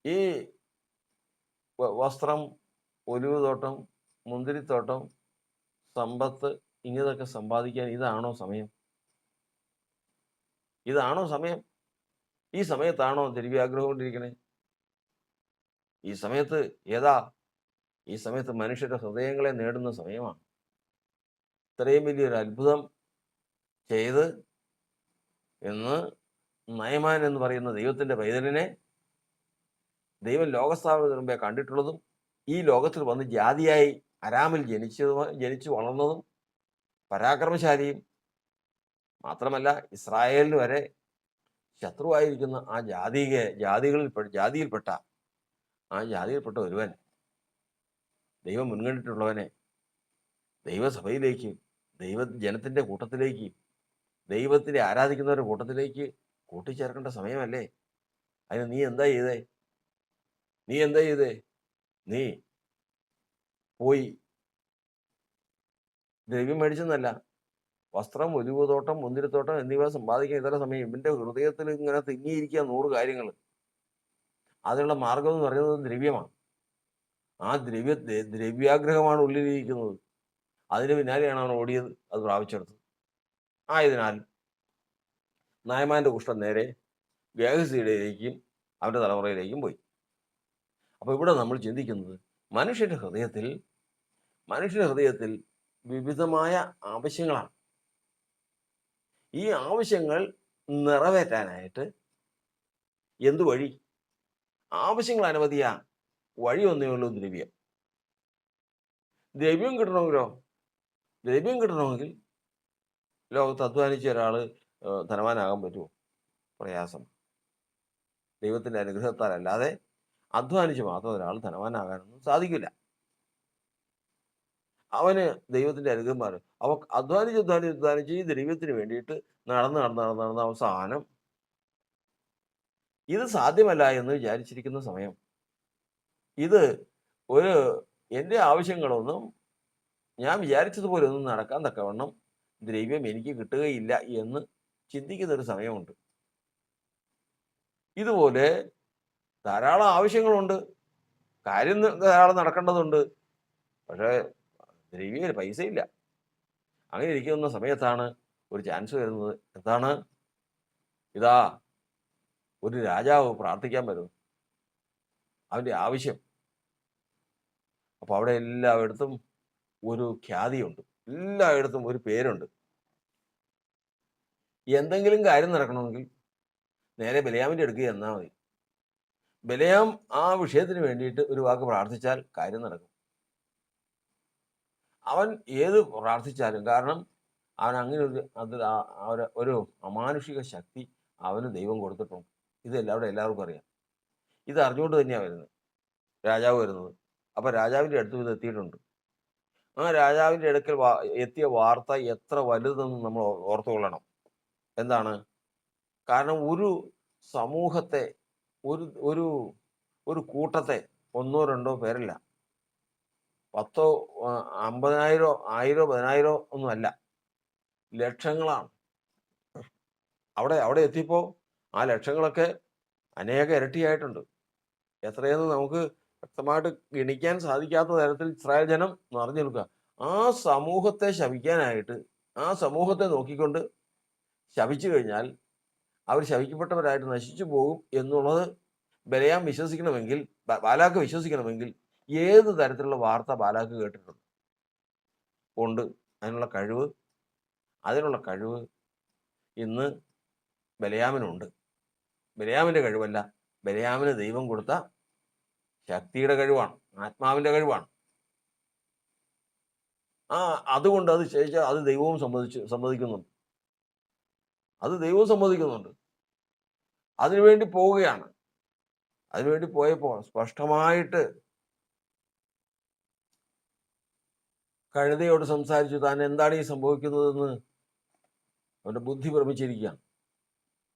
S1: ഈ വസ്ത്രം, ഒലിവ് തോട്ടം, മുന്തിരിത്തോട്ടം, സമ്പത്ത്, ഇങ്ങനെയൊക്കെ സമ്പാദിക്കാൻ ഇതാണോ സമയം? ഇതാണോ സമയം? ഈ സമയത്താണോ ദ്രവ്യാഗ്രഹം കൊണ്ടിരിക്കണേ? ഈ സമയത്ത് ഏതാ? ഈ സമയത്ത് മനുഷ്യരുടെ ഹൃദയങ്ങളെ നേടുന്ന സമയമാണ്. ഇത്രയും വലിയൊരു അത്ഭുതം ചെയ്ത് എന്ന് നയമാൻ എന്ന് പറയുന്ന ദൈവത്തിൻ്റെ പൈതലിനെ ദൈവം ലോകസ്ഥാപനത്തിന് മുമ്പേ കണ്ടിട്ടുള്ളതും ഈ ലോകത്തിൽ വന്ന് ജാതിയായി അരാമിൽ ജനിച്ചു വളർന്നതും പരാക്രമശാലിയും മാത്രമല്ല ഇസ്രായേലിന് വരെ ശത്രുവായിരിക്കുന്ന ആ ജാതിയിൽപ്പെട്ട ഒരുവൻ, ദൈവം മുൻകണ്ടിട്ടുള്ളവനെ ദൈവസഭയിലേക്ക്, ജനത്തിൻ്റെ കൂട്ടത്തിലേക്ക്, ദൈവത്തിനെ ആരാധിക്കുന്നവരുടെ കൂട്ടത്തിലേക്ക് കൂട്ടിച്ചേർക്കേണ്ട സമയമല്ലേ? അതിന് നീ എന്താ ചെയ്തേ? നീ പോയി ദ്രവ്യം മേടിച്ചെന്നല്ല, വസ്ത്രം, ഒലിവുതോട്ടം, മുന്തിരിത്തോട്ടം എന്നിവ സമ്പാദിക്കാൻ ഇതര സമയം. ഇവൻ്റെ ഹൃദയത്തിൽ ഇങ്ങനെ തിങ്ങിയിരിക്കുക 100 കാര്യങ്ങൾ. അതിനുള്ള മാർഗം എന്ന് പറയുന്നത് ദ്രവ്യമാണ്. ആ ദ്രവ്യാഗ്രഹമാണ് ഉള്ളിലിരിക്കുന്നത്. അതിന് പിന്നാലെയാണ് അവൻ ഓടിയത്, അത് പ്രാപിച്ചെടുത്തത്. ആയതിനാൽ നയമാൻ്റെ കുഷ്ഠം നേരെ ഗേഹസിയുടെയിലേക്കും അവൻ്റെ തലമുറയിലേക്കും പോയി. അപ്പോൾ ഇവിടെ നമ്മൾ ചിന്തിക്കുന്നത് മനുഷ്യൻ്റെ ഹൃദയത്തിൽ വിവിധമായ ആവശ്യങ്ങളാണ്. ഈ ആവശ്യങ്ങൾ നിറവേറ്റാനായിട്ട് എന്ത് വഴി? ആവശ്യങ്ങൾ അനവധിയാ, വഴി ഒന്നേ ഉള്ളൂ, ദ്രവ്യം. ദ്രവ്യം കിട്ടണമെങ്കിൽ ലോകത്ത് അധ്വാനിച്ച ഒരാൾ ധനവാനാകാൻ പറ്റുമോ? പ്രയാസം. ദൈവത്തിൻ്റെ അനുഗ്രഹത്താൽ അല്ലാതെ അധ്വാനിച്ച് മാത്രം ഒരാൾ ധനവാനാകാനൊന്നും സാധിക്കില്ല. അവന് ദൈവത്തിൻ്റെ അനുഗ്രഹം മാറും. അധ്വാനിച്ച് ഈ ദൈവത്തിന് വേണ്ടിയിട്ട് നടന്ന് അവസാനം ഇത് സാധ്യമല്ല എന്ന് വിചാരിച്ചിരിക്കുന്ന സമയം, ഇത് എൻ്റെ ആവശ്യങ്ങളൊന്നും ഞാൻ വിചാരിച്ചതുപോലെ ഒന്നും നടക്കാൻ തക്കവണ്ണം ദ്രവ്യം എനിക്ക് കിട്ടുകയില്ല എന്ന് ചിന്തിക്കുന്നൊരു സമയമുണ്ട്. ഇതുപോലെ ധാരാളം ആവശ്യങ്ങളുണ്ട്, കാര്യം ധാരാളം നടക്കേണ്ടതുണ്ട്, പക്ഷേ ദ്രവ്യ പൈസയില്ല. അങ്ങനെ ഇരിക്കുന്ന സമയത്താണ് ഒരു ചാൻസ് വരുന്നത്. എന്താണ്? ഇതാ ഒരു രാജാവ് പ്രാർത്ഥിക്കാൻ വരും, അവൻ്റെ ആവശ്യം. അപ്പോൾ അവിടെ എല്ലായിടത്തും ഒരു ഖ്യാതിയുണ്ട്, എല്ലായിടത്തും ഒരു പേരുണ്ട്. എന്തെങ്കിലും കാര്യം നടക്കണമെങ്കിൽ നേരെ ബിലയാമിൻ്റെ അടുക്ക് ചെന്നാൽ മതി. ബിലയാം ആ വിഷയത്തിന് വേണ്ടിയിട്ട് ഒരു വാക്ക് പ്രാർത്ഥിച്ചാൽ കാര്യം നടക്കും. അവൻ ഏത് പ്രാർത്ഥിച്ചാലും, കാരണം അവൻ അങ്ങനെ ഒരു അമാനുഷിക ശക്തി അവന് ദൈവം കൊടുത്തിട്ടുണ്ട്. ഇത് എല്ലാവർക്കും അറിയാം. ഇത് അറിഞ്ഞുകൊണ്ട് തന്നെയാണ് രാജാവ് വരുന്നത്. അപ്പം രാജാവിൻ്റെ അടുത്ത് ഇത് എത്തിയിട്ടുണ്ട്. ആ രാജാവിൻ്റെ അടുക്കൽ എത്തിയ വാർത്ത എത്ര വലുതെന്ന് നമ്മൾ ഓർത്തുകൊള്ളണം. എന്താണ്? കാരണം ഒരു സമൂഹത്തെ, ഒരു ഒരു കൂട്ടത്തെ 1 2 പേരല്ല, 10 50,000 1000 10,000 ഒന്നും അല്ല, ലക്ഷങ്ങളാണ്. അവിടെ എത്തിയപ്പോൾ ആ ലക്ഷങ്ങളൊക്കെ അനേക ഇരട്ടിയായിട്ടുണ്ട്. എത്രയെന്ന് നമുക്ക് വ്യക്തമായിട്ട് ഗണിക്കാൻ സാധിക്കാത്ത തരത്തിൽ ഇസ്രായേൽ ജനം നിറഞ്ഞു നിൽക്കുക. ആ സമൂഹത്തെ ശപിക്കാനായിട്ട്, ആ സമൂഹത്തെ നോക്കിക്കൊണ്ട് ശപിച്ചു കഴിഞ്ഞാൽ അവർ ശപിക്കപ്പെട്ടവരായിട്ട് നശിച്ചു പോകും എന്നുള്ളത് ബലയാം വിശ്വസിക്കണമെങ്കിൽ, ബാലാക്ക് വിശ്വസിക്കണമെങ്കിൽ ഏത് തരത്തിലുള്ള വാർത്ത ബാലാക്ക് കേട്ടിട്ടുണ്ട്? ഉണ്ട്. അതിനുള്ള കഴിവ് ഇന്ന് ബലയാമിനുണ്ട്. ബലയാമിൻ്റെ കഴിവല്ല, ബലയാമിന് ദൈവം കൊടുത്ത ശക്തിയുടെ കഴിവാണ്, ആത്മാവിൻ്റെ കഴിവാണ്. അതുകൊണ്ട് അത് ശേഷം അത് ദൈവവും സമ്മതിക്കുന്നുണ്ട്. അതിനുവേണ്ടി പോവുകയാണ്. അതിനുവേണ്ടി പോയപ്പോൾ സ്പഷ്ടമായിട്ട് കഴുതയോട് സംസാരിച്ചു. താൻ എന്താണ് ഈ സംഭവിക്കുന്നതെന്ന് അവൻ്റെ ബുദ്ധി ഭ്രമിച്ചിരിക്കുകയാണ്.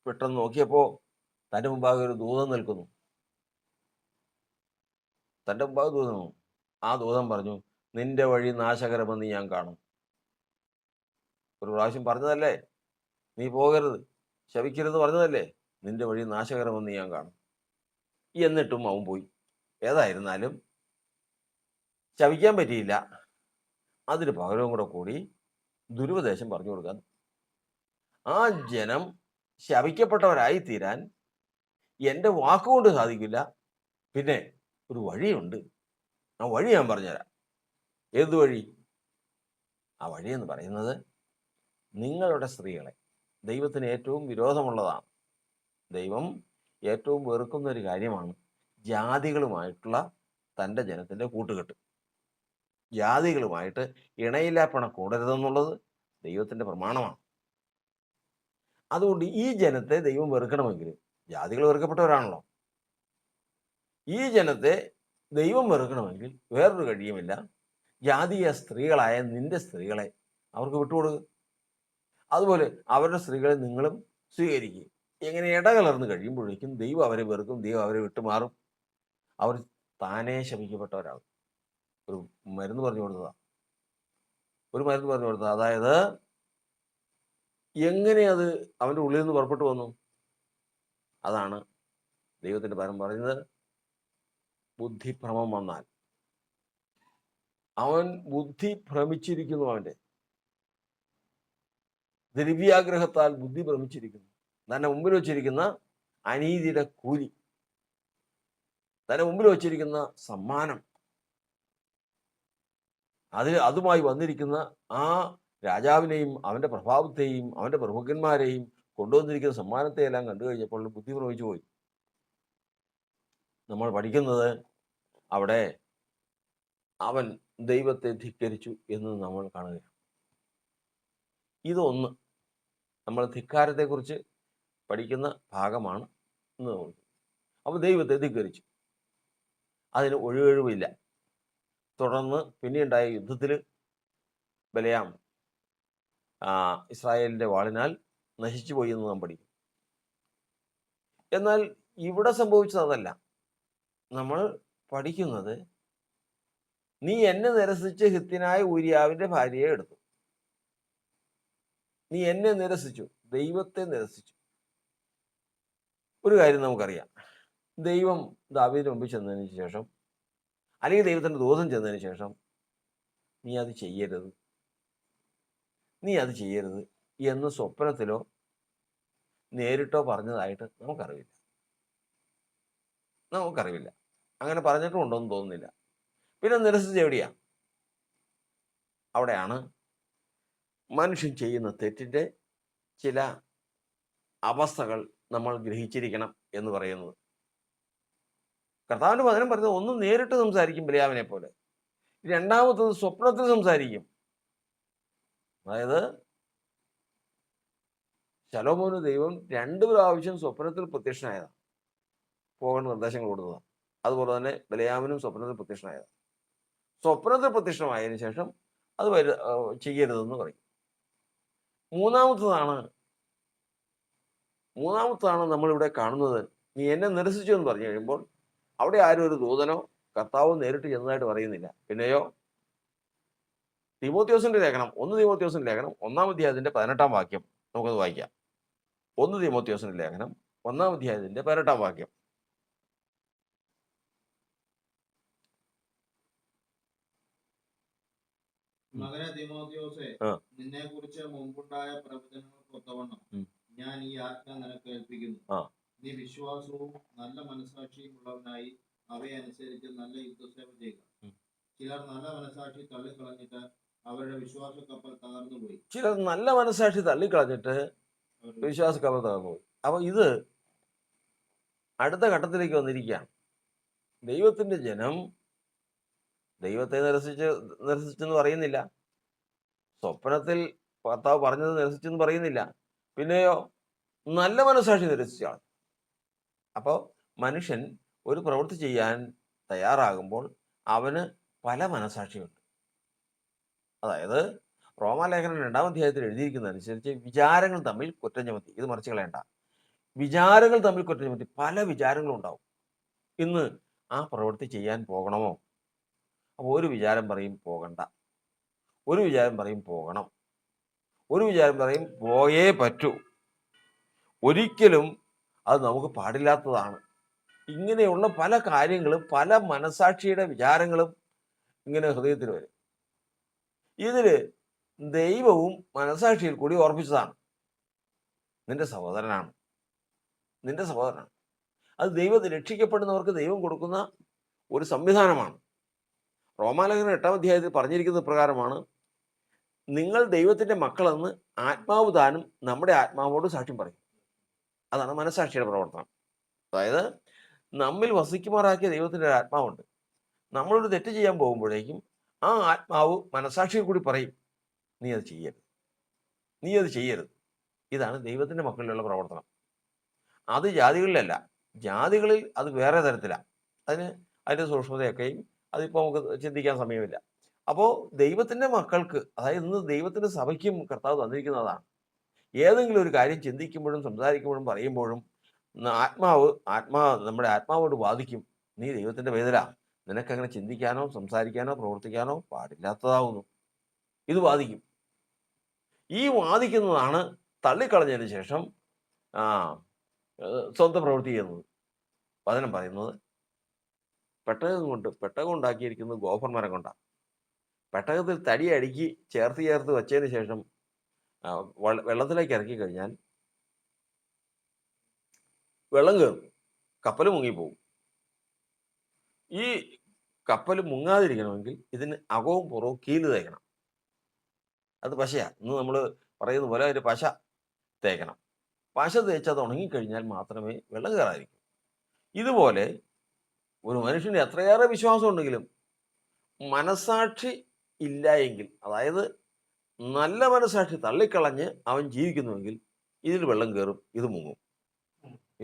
S1: പെട്ടെന്ന് നോക്കിയപ്പോൾ തൻ്റെ മുമ്പാകെ ഒരു ദൂതൻ നിൽക്കുന്നു. ആ ദൂതൻ പറഞ്ഞു, നിന്റെ വഴി നാശകരമെന്ന് ഞാൻ കാണും. ഒരു പ്രാവശ്യം പറഞ്ഞതല്ലേ, നീ പോകരുത്, ശപിക്കരുത് പറഞ്ഞതല്ലേ, നിന്റെ വഴി നാശകരമെന്ന് ഞാൻ കാണും. എന്നിട്ടും അവൻ പോയി. ഏതായിരുന്നാലും ശപിക്കാൻ പറ്റിയില്ല. അതിന് പകരവും കൂടി ദുരുപദേശം പറഞ്ഞു കൊടുക്കാൻ. ആ ജനം ശപിക്കപ്പെട്ടവരായി തീരാൻ എൻ്റെ വാക്കുകൊണ്ട് സാധിക്കില്ല. പിന്നെ ഒരു വഴിയുണ്ട്. ആ വഴി ഞാൻ പറഞ്ഞുതരാം. ഏത് വഴി? ആ വഴി എന്ന് പറയുന്നത് നിങ്ങളുടെ സ്ത്രീകളെ, ദൈവത്തിന് ഏറ്റവും വിരോധമുള്ളതാണ്. ദൈവം ഏറ്റവും വെറുക്കുന്ന ഒരു കാര്യമാണ് ജാതികളുമായിട്ടുള്ള തൻ്റെ ജനത്തിൻ്റെ കൂട്ടുകെട്ട്. ജാതികളുമായിട്ട് ഇണയില്ലാപ്പണ കൂടരുതെന്നുള്ളത് ദൈവത്തിൻ്റെ പ്രമാണമാണ്. അതുകൊണ്ട് ഈ ജനത്തെ ദൈവം വെറുക്കണമെങ്കിൽ, ജാതികൾ വെറുക്കപ്പെട്ടവരാണല്ലോ, ഈ ജനത്തെ ദൈവം വെറുക്കണമെങ്കിൽ വേറൊരു കഴിയുമില്ല, ജാതീയ സ്ത്രീകളായ നിന്റെ സ്ത്രീകളെ അവർക്ക് വിട്ടുകൊടുക്കുക. അതുപോലെ അവരുടെ സ്ത്രീകളെ നിങ്ങളും സ്വീകരിക്കുക. എങ്ങനെ ഇടകലർന്ന് കഴിയുമ്പോഴേക്കും ദൈവം അവരെ വെറുക്കും, ദൈവം അവരെ വിട്ടുമാറും, അവർ താനേ ശപിക്കപ്പെട്ടവരാകും. ഒരു മരുന്ന് പറഞ്ഞു കൊടുത്തതാ. അതായത് എങ്ങനെ അത് അവൻ്റെ ഉള്ളിൽ നിന്ന് പുറപ്പെട്ടു വന്നു? അതാണ് ദൈവത്തിൻ്റെ പരം പറയുന്നത്, ബുദ്ധിഭ്രമം വന്നാൽ. അവൻ ബുദ്ധി ഭ്രമിച്ചിരിക്കുന്നു, അവൻ്റെ ദ്രവ്യാഗ്രഹത്താൽ ബുദ്ധി ഭ്രമിച്ചിരിക്കുന്നു. തന്നെ മുമ്പിൽ വച്ചിരിക്കുന്ന അനീതിയുടെ കൂലി, തന്നെ മുമ്പിൽ വച്ചിരിക്കുന്ന സമ്മാനം, അതുമായി വന്നിരിക്കുന്ന ആ രാജാവിനെയും അവൻ്റെ പ്രഭാവത്തെയും അവൻ്റെ പ്രമുഖന്മാരെയും കൊണ്ടുവന്നിരിക്കുന്ന സമ്മാനത്തെ എല്ലാം കണ്ടു കഴിഞ്ഞപ്പോൾ ബുദ്ധി ഭ്രമിച്ചു പോയി. നമ്മൾ പഠിക്കുന്നത് അവിടെ അവൻ ദൈവത്തെ ധിക്കരിച്ചു എന്ന് നമ്മൾ കാണുകയാണ്. ഇതൊന്ന് നമ്മൾ ധിക്കാരത്തെക്കുറിച്ച് പഠിക്കുന്ന ഭാഗമാണ് എന്ന് തോന്നുന്നു. അപ്പോൾ ദൈവത്തെ ധിക്കരിച്ചു, അതിന് ഒഴികഴിവില്ല. തുടർന്ന് പിന്നെയുണ്ടായ യുദ്ധത്തിൽ ബലയാം ഇസ്രായേലിൻ്റെ വാളിനാൽ നശിച്ചു പോയി എന്ന് നാം പഠിക്കും. എന്നാൽ ഇവിടെ സംഭവിച്ചത് അതല്ല. നമ്മൾ പഠിക്കുന്നത്, നീ എന്നെ നിരസിച്ച് ഹിത്യനായ ഊരിയാവിൻ്റെ ഭാര്യയെ എടുത്തു. നീ എന്നെ നിരസിച്ചു, ദൈവത്തെ നിരസിച്ചു. ഒരു കാര്യം നമുക്കറിയാം, ദൈവം ദാവീദിന് മുമ്പിൽ ചെന്നതിന് ശേഷം, അല്ലെങ്കിൽ ദൈവത്തിൻ്റെ ദൂതൻ ചെന്നതിന് ശേഷം, നീ അത് ചെയ്യരുത് എന്ന് സ്വപ്നത്തിലോ നേരിട്ടോ പറഞ്ഞതായിട്ട് നമുക്കറിവില്ല. അങ്ങനെ പറഞ്ഞിട്ടുണ്ടോയെന്ന് തോന്നുന്നില്ല. പിന്നെ നിരസിച്ച് എവിടെയാ? അവിടെയാണ് മനുഷ്യൻ ചെയ്യുന്ന തെറ്റിൻ്റെ ചില അവസ്ഥകൾ നമ്മൾ ഗ്രഹിച്ചിരിക്കണം എന്ന് പറയുന്നത്. കർത്താവിൻ്റെ വചനം പറയുന്നത്, ഒന്ന് നേരിട്ട് സംസാരിക്കും ബലയാമിനെ പോലെ, രണ്ടാമത്തത് സ്വപ്നത്തിൽ സംസാരിക്കും. അതായത് ശലോമോന് ദൈവം 2 പ്രാവശ്യം സ്വപ്നത്തിൽ പ്രത്യക്ഷനായതാണ്, പോകേണ്ട നിർദ്ദേശങ്ങൾ കൊടുത്തതാണ്. അതുപോലെ തന്നെ ബലയാമിനും സ്വപ്നത്തിൽ പ്രത്യക്ഷനായതാണ്. സ്വപ്നത്തിൽ പ്രത്യക്ഷമായതിനു ശേഷം അത് ചെയ്യരുതെന്ന് പറയും. മൂന്നാമത്തതാണ് നമ്മളിവിടെ കാണുന്നത്. നീ എന്നെ നിരസിച്ചു എന്ന് പറഞ്ഞു കഴിയുമ്പോൾ അവിടെ ആരും ഒരു ദൂതനോ കർത്താവോ നേരിട്ട് ചെന്നതായിട്ട് പറയുന്നില്ല. പിന്നെയോ തീമോഥെയോസിന്റെ ലേഖനം 1 തീമോഥെയോസിന്റെ ലേഖനം 1-ാം അധ്യായത്തിന്റെ 18-ാം വാക്യം നമുക്കത് വായിക്കാം. 1 തീമോഥെയോസിന്റെ ലേഖനം 1-ാം അധ്യായത്തിന്റെ 18-ാം വാക്യം.
S2: മകനെ തിമോഥെയോസേ,
S1: ആ
S2: നിന്നെക്കുറിച്ച് മുമ്പുണ്ടായ പ്രവചനങ്ങൾക്കൊത്തവണ്ണം
S1: ഉം.
S2: ഞാൻ ഈ ആജ്ഞ നിനക്ക് ഏൽപ്പിക്കുന്നു.
S1: ആ
S2: നീ വിശ്വാസവും നല്ല മനസ്സാക്ഷിയും ഉള്ളവനായി അവയനുസരിച്ച് നല്ല യുദ്ധസേവ ചെയ്യുക.
S1: ഉം.
S2: ചിലർ നല്ല മനസ്സാക്ഷി തള്ളിക്കളഞ്ഞിട്ട് അവരുടെ വിശ്വാസ കപ്പൽ തകർന്നുപോയി.
S1: ചിലർ നല്ല മനസാക്ഷി തള്ളിക്കളഞ്ഞിട്ട്
S2: അവരുടെ
S1: വിശ്വാസ കവർ തകർന്നു പോയി. അപ്പൊ ഇത് അടുത്ത ഘട്ടത്തിലേക്ക് വന്നിരിക്കുകയാണ്. ദൈവത്തിന്റെ ജനം ദൈവത്തെ നിരസിച്ചെന്ന് പറയുന്നില്ല. സ്വപ്നത്തിൽ കർത്താവ് പറഞ്ഞത് നിരസിച്ചെന്ന് പറയുന്നില്ല. പിന്നെയോ നല്ല മനസാക്ഷി നിരസിച്ചാണ്. അപ്പോൾ മനുഷ്യൻ ഒരു പ്രവൃത്തി ചെയ്യാൻ തയ്യാറാകുമ്പോൾ അവന് പല മനസാക്ഷിയുണ്ട്. അതായത് റോമാലേഖനം 2-ാം അധ്യായത്തിൽ എഴുതിയിരിക്കുന്നതനുസരിച്ച് വിചാരങ്ങൾ തമ്മിൽ കുറ്റം ചുമത്തി. ഇത് മറിച്ച് കളയണ്ട. വിചാരങ്ങൾ തമ്മിൽ കുറ്റം ചുമത്തി പല വിചാരങ്ങളും ഉണ്ടാവും. ഇന്ന് ആ പ്രവൃത്തി ചെയ്യാൻ പോകണമോ? അപ്പോൾ ഒരു വിചാരം പറയും പോകണ്ട, ഒരു വിചാരം പറയും പോകണം, ഒരു വിചാരം പറയും പോയേ പറ്റൂ, ഒരിക്കലും അത് നമുക്ക് പാടില്ലാത്തതാണ്. ഇങ്ങനെയുള്ള പല കാര്യങ്ങളും പല മനസാക്ഷിയുടെ വിചാരങ്ങളും ഇങ്ങനെ ഹൃദയത്തിൽ വരും. ഇതില് ദൈവവും മനസാക്ഷിയിൽ കൂടി ഓർപ്പിച്ചതാണ്. നിന്റെ സഹോദരനാണ്, നിന്റെ സഹോദരനാണ്. അത് ദൈവത്തിൽ രക്ഷിക്കപ്പെടുന്നവർക്ക് ദൈവം കൊടുക്കുന്ന ഒരു സംവിധാനമാണ്. റോമാലേഖനം 8-ാം അധ്യായത്തിൽ പറഞ്ഞിരിക്കുന്ന പ്രകാരമാണ്, നിങ്ങൾ ദൈവത്തിന്റെ മക്കളെന്ന് ആത്മാവ് താനും നമ്മുടെ ആത്മാവോട് സാക്ഷ്യം പറയും. അതാണ് മനസാക്ഷിയുടെ പ്രവർത്തനം. അതായത് നമ്മിൽ വസിക്കുമാറാക്കിയ ദൈവത്തിന്റെ ഒരു ആത്മാവുണ്ട്. നമ്മളൊരു തെറ്റ് ചെയ്യാൻ പോകുമ്പോഴേക്കും ആ ആത്മാവ് മനസാക്ഷിയിൽ കൂടി പറയും, നീ അത് ചെയ്യരുത്, നീ അത് ചെയ്യരുത്. ഇതാണ് ദൈവത്തിന്റെ മക്കളിലുള്ള പ്രവർത്തനം. അത് ജാതികളിലല്ല. ജാതികളിൽ അത് വേറെ തരത്തിലാണ്. അതിൻ്റെ സൂക്ഷ്മതയൊക്കെയും അതിപ്പോൾ നമുക്ക് ചിന്തിക്കാൻ സമയമില്ല. അപ്പോൾ ദൈവത്തിന്റെ മക്കൾക്ക്, അതായത് ഇന്ന് ദൈവത്തിന്റെ സഭയ്ക്കും കർത്താവ് തന്നിരിക്കുന്നതാണ്. ഏതെങ്കിലും ഒരു കാര്യം ചിന്തിക്കുമ്പോഴും സംസാരിക്കുമ്പോഴും പറയുമ്പോഴും നമ്മുടെ ആത്മാവോട് വാദിക്കും, നീ ദൈവത്തിന്റെ വേദന, നിനക്കങ്ങനെ ചിന്തിക്കാനോ സംസാരിക്കാനോ പ്രവർത്തിക്കാനോ പാടില്ലാത്തതാവുന്നു. ഇത് വാദിക്കും. ഈ വാദിക്കുന്നതാണ് തള്ളിക്കളഞ്ഞതിന് ശേഷം സ്വന്തം പ്രവൃത്തി ചെയ്യുന്നത്. വചനം പറയുന്നത് പെട്ടകം ഉണ്ടാക്കിയിരിക്കുന്നത് ഗോഫർ മരം കൊണ്ടാണ്. പെട്ടകത്തിൽ തടി അടുക്കി ചേർത്ത് വെച്ചതിന് ശേഷം വെള്ളത്തിലേക്ക് ഇറക്കി കഴിഞ്ഞാൽ വെള്ളം കയറും, കപ്പൽ മുങ്ങിപ്പോവും. ഈ കപ്പൽ മുങ്ങാതിരിക്കണമെങ്കിൽ ഇതിന് അകവും പുറവും കീല് തേക്കണം. അത് പശയാണ്. ഇന്ന് നമ്മൾ പറയുന്ന പോലെ ഒരു പശ തേക്കണം. പശ തേച്ച് അത് ഉണങ്ങിക്കഴിഞ്ഞാൽ മാത്രമേ വെള്ളം കയറാതിരിക്കൂ. ഇതുപോലെ ഒരു മനുഷ്യന് എത്രയേറെ വിശ്വാസം ഉണ്ടെങ്കിലും മനസാക്ഷി ഇല്ല എങ്കിൽ, അതായത് നല്ല മനസാക്ഷി തള്ളിക്കളഞ്ഞ് അവൻ ജീവിക്കുന്നുവെങ്കിൽ ഇതിൽ വെള്ളം കയറും, ഇത് മുങ്ങും.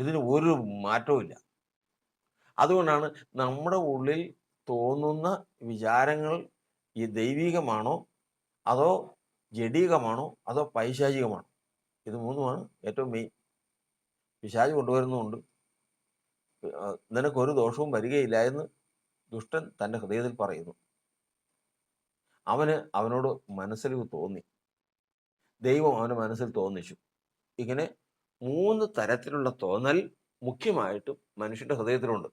S1: ഇതിന് ഒരു മാറ്റവും ഇല്ല. അതുകൊണ്ടാണ് നമ്മുടെ ഉള്ളിൽ തോന്നുന്ന വിചാരങ്ങൾ ഈ ദൈവികമാണോ അതോ ജഡീകമാണോ അതോ പൈശാചികമാണോ? ഇത് മൂന്നുമാണ് ഏറ്റവും മെയിൻ. പിശാച് കൊണ്ടുവരുന്നുമുണ്ട്. നിനക്കൊരു ദോഷവും വരികയില്ല എന്ന് ദുഷ്ടൻ തൻ്റെ ഹൃദയത്തിൽ പറയുന്നു. അവനോട് മനസ്സിൽ തോന്നി, ദൈവം അവൻ്റെ മനസ്സിൽ തോന്നിച്ചു. ഇങ്ങനെ 3 തരത്തിലുള്ള തോന്നൽ മുഖ്യമായിട്ടും മനുഷ്യൻ്റെ ഹൃദയത്തിലുണ്ട്.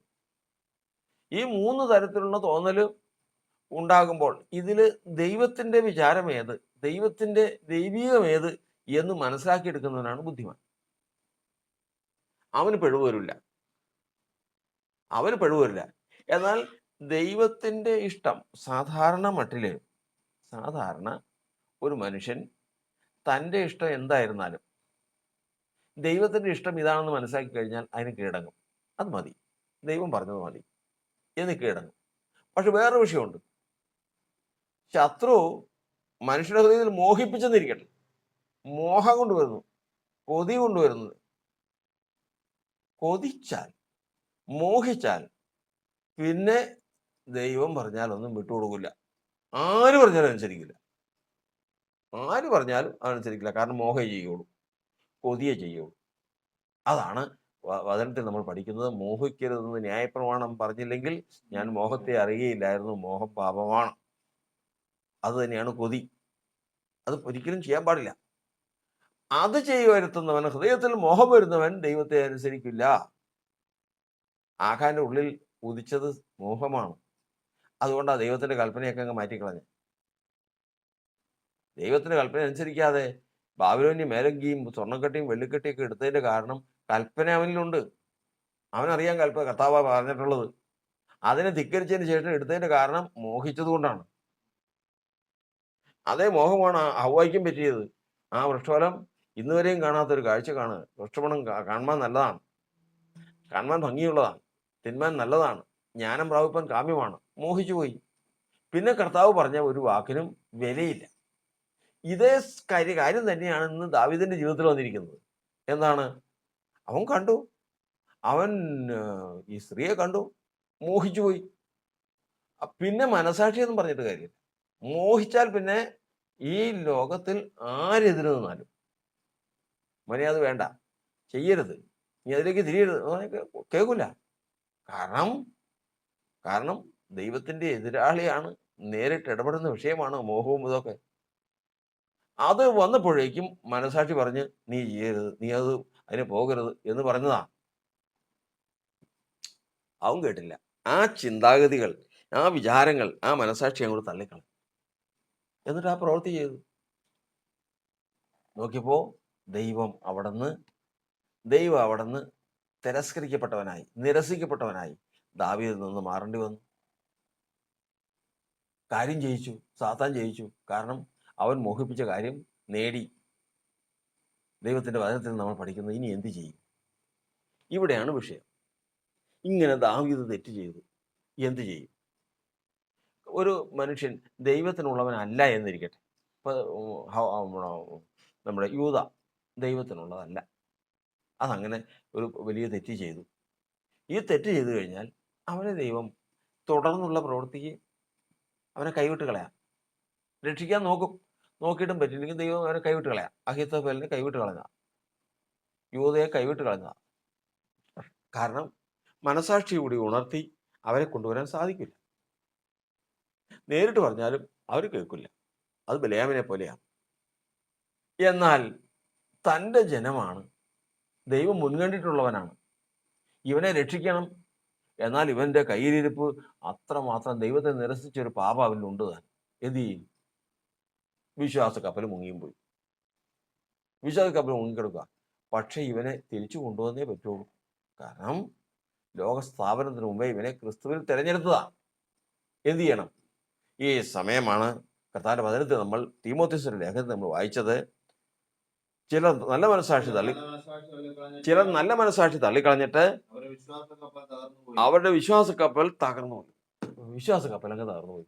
S1: ഈ 3 തരത്തിലുള്ള തോന്നൽ ഉണ്ടാകുമ്പോൾ ഇതിൽ ദൈവത്തിൻ്റെ വിചാരം ഏത്, ദൈവത്തിൻ്റെ ദൈവീകമേത് എന്ന് മനസ്സിലാക്കിയെടുക്കുന്നവനാണ് ബുദ്ധിമാൻ. അവന് പിഴവ് വരില്ല. എന്നാൽ ദൈവത്തിൻ്റെ ഇഷ്ടം സാധാരണ ഒരു മനുഷ്യൻ തൻ്റെ ഇഷ്ടം എന്തായിരുന്നാലും ദൈവത്തിൻ്റെ ഇഷ്ടം ഇതാണെന്ന് മനസ്സിലാക്കി കഴിഞ്ഞാൽ അതിന് കീഴടങ്ങും. അത് മതി, ദൈവം പറഞ്ഞത് മതി എന്ന് കീഴടങ്ങും. പക്ഷെ വേറൊരു വിഷയമുണ്ട്. ശത്രു മനുഷ്യരുടെ ഹൃദയത്തിൽ മോഹിപ്പിച്ചെന്നിരിക്കട്ടെ, മോഹം കൊണ്ടുവരുന്നു, കൊതി കൊണ്ടുവരുന്നത്. കൊതിച്ചാൽ, മോഹിച്ചാൽ പിന്നെ ദൈവം പറഞ്ഞാലൊന്നും വിട്ടുകൊടുക്കില്ല. ആര് പറഞ്ഞാലും അനുസരിക്കില്ല. കാരണം മോഹേ ചെയ്യുള്ളൂ, കൊതിയെ ചെയ്യുള്ളൂ. അതാണ് വചനത്തിൽ നമ്മൾ പഠിക്കുന്നത്. മോഹിക്കരുതെന്ന് ന്യായപ്രമാണം പറഞ്ഞില്ലെങ്കിൽ ഞാൻ മോഹത്തെ അറിയുകയില്ലായിരുന്നു, മോഹം പാപമാണ്. അത് തന്നെയാണ് കൊതി. അത് ഒരിക്കലും ചെയ്യാൻ പാടില്ല. അത് വരുത്തുന്നവൻ, ഹൃദയത്തിൽ മോഹം വരുന്നവൻ ദൈവത്തെ അനുസരിക്കില്ല. ആഖാന്റെ ഉള്ളിൽ ഉദിച്ചത് മോഹമാണ്. അതുകൊണ്ടാണ് ദൈവത്തിന്റെ കൽപ്പനയൊക്കെ അങ്ങ് മാറ്റിക്കളഞ്ഞത്. ദൈവത്തിൻ്റെ കൽപ്പന അനുസരിക്കാതെ ബാബിലോന്യ മേലങ്കിയും സ്വർണ്ണക്കട്ടിയും വെള്ളിക്കട്ടിയൊക്കെ എടുത്തതിൻ്റെ കാരണം കൽപ്പന അവനിലുണ്ട്. അവനറിയാൻ കർത്താവാ പറഞ്ഞിട്ടുള്ളത്. അതിനെ ധിക്കരിച്ചതിന് ശേഷം എടുത്തതിൻ്റെ കാരണം മോഹിച്ചത് കൊണ്ടാണ്. അതേ മോഹമാണ് ഹവ്വായ്ക്കും പറ്റിയത്. ആ വൃക്ഷഫലം ഇന്നുവരെയും കാണാത്തൊരു കാഴ്ച കാണുക. വൃക്ഷഫലം കാണുവാൻ നല്ലതാണ്, കാണുവാൻ ഭംഗിയുള്ളതാണ്, തിന്മാൻ നല്ലതാണ്, ജ്ഞാനം പ്രാപിപ്പാൻ കാമ്യമാണ്. മോഹിച്ചു പോയി. പിന്നെ കർത്താവ് പറഞ്ഞ ഒരു വാക്കിനും വിലയില്ല. ഇതേ കാര്യം തന്നെയാണ് ഇന്ന് ദാവീദിന്റെ ജീവിതത്തിൽ വന്നിരിക്കുന്നത്. എന്താണ്? അവൻ കണ്ടു, അവൻ ഈ സ്ത്രീയെ കണ്ടു, മോഹിച്ചു പോയി. പിന്നെ മനസാക്ഷി എന്നും പറഞ്ഞിട്ട് കാര്യമില്ല. മോഹിച്ചാൽ പിന്നെ ഈ ലോകത്തിൽ ആരെതിര് നിന്നാലും മോനെ അത് വേണ്ട, ചെയ്യരുത്, നീ അതിലേക്ക് തിരിയരുത്, കേൾക്കൂല. കാരണം ദൈവത്തിന്റെ എതിരാളിയാണ്, നേരിട്ട് ഇടപെടുന്ന വിഷയമാണ് മോഹവും ഇതൊക്കെ. അത് വന്നപ്പോഴേക്കും മനസാക്ഷി പറഞ്ഞ് നീ ചെയ്യരുത്, നീ അതിന് പോകരുത് എന്ന് പറഞ്ഞതാ. അവൻ കേട്ടില്ല. ആ ചിന്താഗതികൾ, ആ വിചാരങ്ങൾ, ആ മനസാക്ഷി അങ്ങോട്ട് തള്ളിക്കളഞ്ഞു. എന്നിട്ട് ആ പ്രവൃത്തി ചെയ്തു. നോക്കിയപ്പോ ദൈവം അവിടുന്ന് തിരസ്കരിക്കപ്പെട്ടവനായി, നിരസിക്കപ്പെട്ടവനായി ദാവീദിൽ നിന്ന് മാറേണ്ടി വന്നു. കാര്യം ജയിച്ചു, സാത്താൻ ജയിച്ചു. കാരണം അവൻ മോഹിപ്പിച്ച കാര്യം നേടി. ദൈവത്തിന്റെ വചനത്തിൽ നമ്മൾ പഠിക്കുന്നത് ഇനി എന്ത് ചെയ്യും? ഇവിടെയാണ് വിഷയം. ഇങ്ങനെ ദാവീദ് തെറ്റ് ചെയ്തു, എന്ത് ചെയ്യും? ഒരു മനുഷ്യൻ ദൈവത്തിനുള്ളവനല്ല എന്നിരിക്കട്ടെ. നമ്മുടെ യൂദ ദൈവത്തിനുള്ളതല്ല, അതങ്ങനെ ഒരു വലിയ തെറ്റ് ചെയ്തു. ഈ തെറ്റ് ചെയ്തു കഴിഞ്ഞാൽ അവനെ ദൈവം തുടർന്നുള്ള പ്രവൃത്തിക്ക് അവനെ കൈവിട്ട് കളയാം. രക്ഷിക്കാൻ നോക്കിയിട്ടും പറ്റില്ലെങ്കിൽ ദൈവം അവനെ കൈവിട്ട് കളയാം. അഹീത്തോഫേലിനെ കൈവിട്ട് കളഞ്ഞ, യൂദയെ കൈവിട്ട് കളഞ്ഞ. കാരണം മനസാക്ഷി കൂടി ഉണർത്തി അവരെ കൊണ്ടുവരാൻ സാധിക്കില്ല. നേരിട്ട് പറഞ്ഞാലും അവർ കേൾക്കില്ല. അത് ബിലെയാമിനെ പോലെയാണ്. എന്നാൽ തൻ്റെ ജനമാണ്, ദൈവം മുൻകണ്ടിട്ടുള്ളവനാണ്, ഇവനെ രക്ഷിക്കണം. എന്നാൽ ഇവന്റെ കയ്യിലിരിപ്പ് അത്രമാത്രം ദൈവത്തെ നിരസിച്ചൊരു പാപം അവനുണ്ട് താൻ. എന്ത് ചെയ്യും? വിശ്വാസ കപ്പൽ മുങ്ങിയും പോയി. വിശ്വാസ കപ്പൽ മുങ്ങിക്കിടക്കുക. പക്ഷെ ഇവനെ തിരിച്ചു കൊണ്ടുവന്നേ പറ്റുള്ളൂ. കാരണം ലോകസ്ഥാപനത്തിന് മുമ്പേ ഇവനെ ക്രിസ്തുവിൽ തിരഞ്ഞെടുത്തതാ. എന്ത് ചെയ്യണം? ഈ സമയമാണ് കർത്താവിന്റെ വചനത്തിൽ നമ്മൾ തീമോഥെയോസിന്റെ ലേഖനത്തിൽ നമ്മൾ വായിച്ചത്. ചിലർ നല്ല മനസാക്ഷി തള്ളിക്കളഞ്ഞിട്ട് അവരുടെ വിശ്വാസ കപ്പൽ തകർന്നു പോയി. വിശ്വാസ കപ്പൽ അങ്ങ് തകർന്നു പോയി.